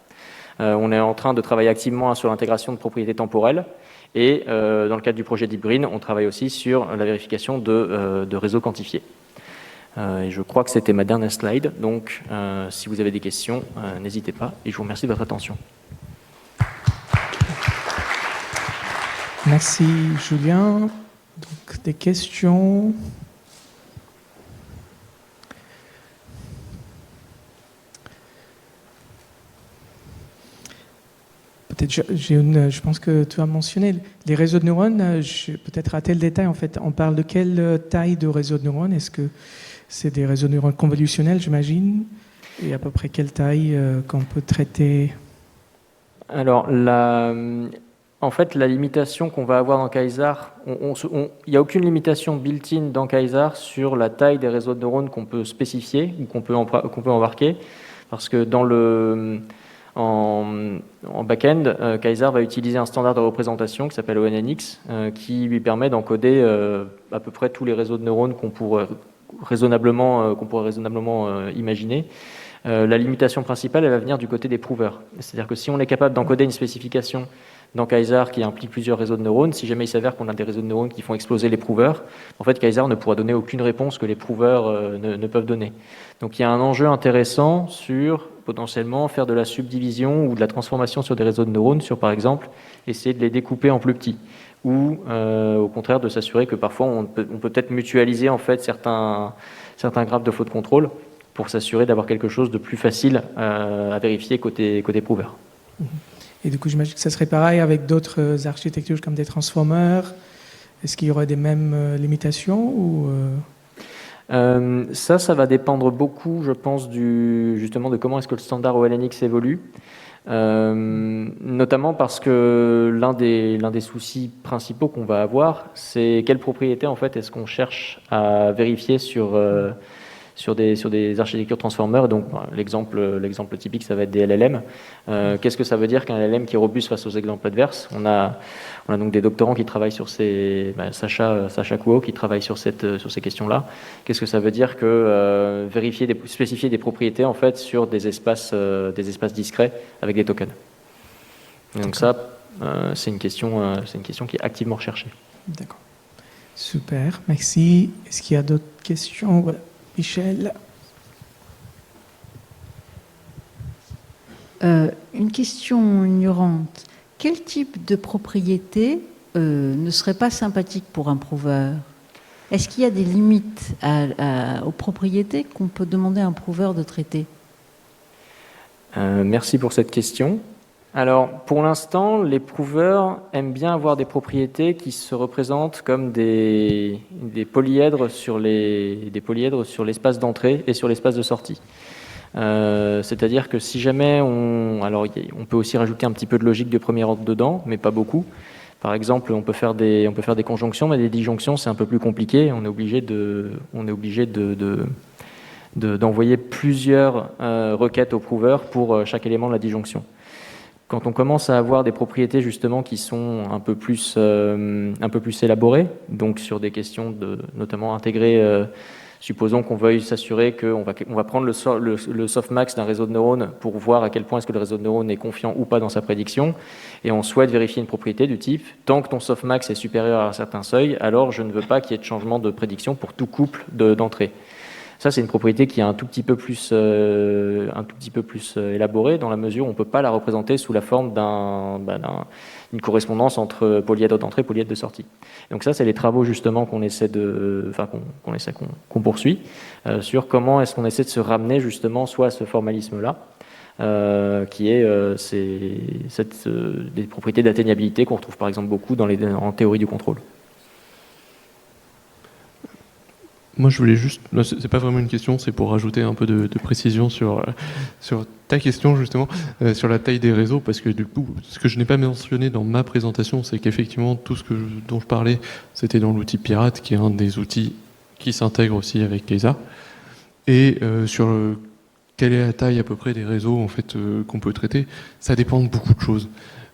On est en train de travailler activement sur l'intégration de propriétés temporelles et dans le cadre du projet Deep Green, on travaille aussi sur la vérification de réseaux quantifiés. Et je crois que c'était ma dernière slide, donc si vous avez des questions, n'hésitez pas, et je vous remercie de votre attention. Merci Julien. Donc des questions? Peut-être je pense que tu as mentionné les réseaux de neurones, peut-être raté le détail en fait. On parle de quelle taille de réseau de neurones? Est-ce que c'est des réseaux de neurones convolutionnels, j'imagine? Et à peu près quelle taille qu'on peut traiter? Alors, en fait, la limitation qu'on va avoir dans Kaysar, il n'y a aucune limitation built-in dans Kaysar sur la taille des réseaux de neurones qu'on peut spécifier ou qu'on peut embarquer, parce que en back-end, Kaysar va utiliser un standard de représentation qui s'appelle ONNX, qui lui permet d'encoder à peu près tous les réseaux de neurones qu'on pourrait raisonnablement imaginer. La limitation principale, elle va venir du côté des prouvers. C'est-à-dire que si on est capable d'encoder une spécification dans Kaysar qui implique plusieurs réseaux de neurones, si jamais il s'avère qu'on a des réseaux de neurones qui font exploser les prouvers, en fait, Kaysar ne pourra donner aucune réponse que les prouvers ne peuvent donner. Donc il y a un enjeu intéressant sur potentiellement faire de la subdivision ou de la transformation sur des réseaux de neurones, sur par exemple essayer de les découper en plus petits, ou au contraire de s'assurer que parfois on peut peut-être mutualiser en fait certains graphes de flow de contrôle pour s'assurer d'avoir quelque chose de plus facile à vérifier côté prouvers. Et du coup, j'imagine que ça serait pareil avec d'autres architectures comme des transformers. Est-ce qu'il y aurait des mêmes limitations ou ça va dépendre beaucoup, je pense, justement de comment est-ce que le standard ONNX évolue. Notamment parce que l'un des soucis principaux qu'on va avoir, c'est quelle propriété en fait est-ce qu'on cherche à vérifier sur des architectures transformers. Donc l'exemple typique, ça va être des LLM. Qu'est-ce que ça veut dire qu'un LLM qui est robuste face aux exemples adverses? On a donc des doctorants qui travaillent sur Sacha Kuo qui travaille sur ces questions-là. Qu'est-ce que ça veut dire que spécifier des propriétés en fait sur des espaces discrets avec des tokens? Et donc ça, c'est une question qui est activement recherchée. D'accord. Super, merci. Est-ce qu'il y a d'autres questions? Voilà. Michel. Une question ignorante. Quel type de propriété ne serait pas sympathique pour un prouveur? Est-ce qu'il y a des limites aux propriétés qu'on peut demander à un prouveur de traiter? Merci pour cette question. Alors, pour l'instant, les prouveurs aiment bien avoir des propriétés qui se représentent comme des polyèdres sur l'espace d'entrée et sur l'espace de sortie. C'est-à-dire que si jamais on peut aussi rajouter un petit peu de logique de premier ordre dedans, mais pas beaucoup. Par exemple, on peut faire des conjonctions, mais des disjonctions, c'est un peu plus compliqué. On est obligé d'envoyer plusieurs requêtes au prouveur pour chaque élément de la disjonction. Quand on commence à avoir des propriétés justement qui sont un peu plus élaborées, donc sur des questions de notamment intégrer, supposons qu'on veuille s'assurer qu'on va prendre le softmax d'un réseau de neurones pour voir à quel point est-ce que le réseau de neurones est confiant ou pas dans sa prédiction, et on souhaite vérifier une propriété du type tant que ton softmax est supérieur à un certain seuil, alors je ne veux pas qu'il y ait de changement de prédiction pour tout couple d'entrée. Ça, c'est une propriété qui est un tout petit peu plus élaborée dans la mesure où on ne peut pas la représenter sous la forme d'une correspondance entre polyèdre d'entrée et polyèdre de sortie. Donc ça, c'est les travaux justement qu'on poursuit sur comment est-ce qu'on essaie de se ramener justement soit à ce formalisme-là, qui est des propriétés d'atteignabilité qu'on retrouve par exemple beaucoup en théorie du contrôle. Moi, je voulais juste, c'est pas vraiment une question, c'est pour rajouter un peu de précision sur ta question justement, sur la taille des réseaux, parce que du coup, ce que je n'ai pas mentionné dans ma présentation, c'est qu'effectivement tout dont je parlais, c'était dans l'outil Pirate, qui est un des outils qui s'intègre aussi avec Quasar, et sur quelle est la taille à peu près des réseaux en fait qu'on peut traiter, ça dépend de beaucoup de choses.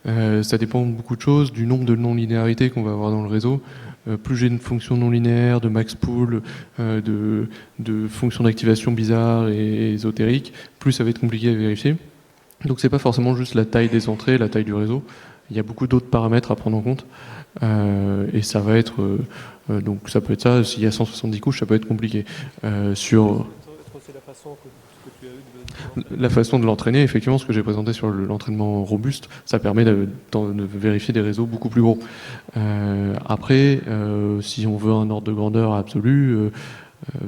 Ça dépend de beaucoup de choses, du nombre de non-linéarités qu'on va avoir dans le réseau. Plus j'ai une fonction non linéaire, de max pool, de fonctions d'activation bizarres et ésotériques, plus ça va être compliqué à vérifier. Donc c'est pas forcément juste la taille des entrées, la taille du réseau. Il y a beaucoup d'autres paramètres à prendre en compte. Et ça va être donc ça peut être ça. S'il y a 170 couches, ça peut être compliqué. Sur la façon de l'entraîner, effectivement, ce que j'ai présenté sur l'entraînement robuste, ça permet de vérifier des réseaux beaucoup plus gros. Après, si on veut un ordre de grandeur absolu,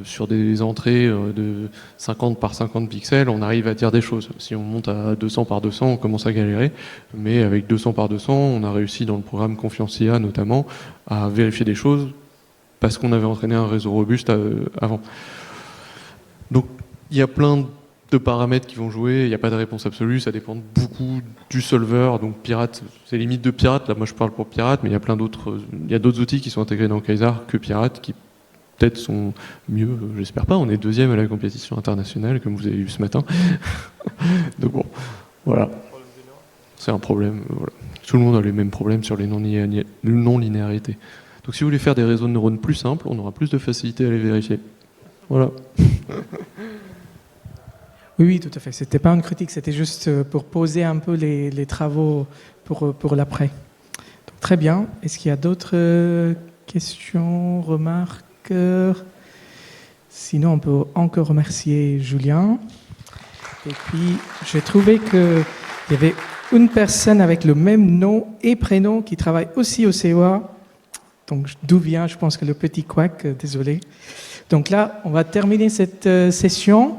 sur des entrées de 50 par 50 pixels, on arrive à dire des choses. Si on monte à 200 par 200, on commence à galérer. Mais avec 200 par 200, on a réussi dans le programme Confiance IA notamment à vérifier des choses parce qu'on avait entraîné un réseau robuste avant. Donc, il y a plein de paramètres qui vont jouer, il n'y a pas de réponse absolue, ça dépend beaucoup du solver. Donc Pirate, c'est limite de Pirate, là moi je parle pour Pirate, mais il y a plein d'autres, outils qui sont intégrés dans Quasar que Pirate, qui peut-être sont mieux, j'espère pas, on est 2e à la compétition internationale, comme vous avez vu ce matin. Donc bon, voilà. C'est un problème, voilà. Tout le monde a les mêmes problèmes sur les non-linéarités. Donc si vous voulez faire des réseaux de neurones plus simples, on aura plus de facilité à les vérifier. Voilà. Oui, tout à fait. C'était pas une critique, c'était juste pour poser un peu les travaux pour l'après. Donc, très bien. Est-ce qu'il y a d'autres questions, remarques? Sinon, on peut encore remercier Julien. Et puis, j'ai trouvé qu'il y avait une personne avec le même nom et prénom qui travaille aussi au CEA. Donc, d'où vient, je pense que le petit couac, désolé. Donc là, on va terminer cette session.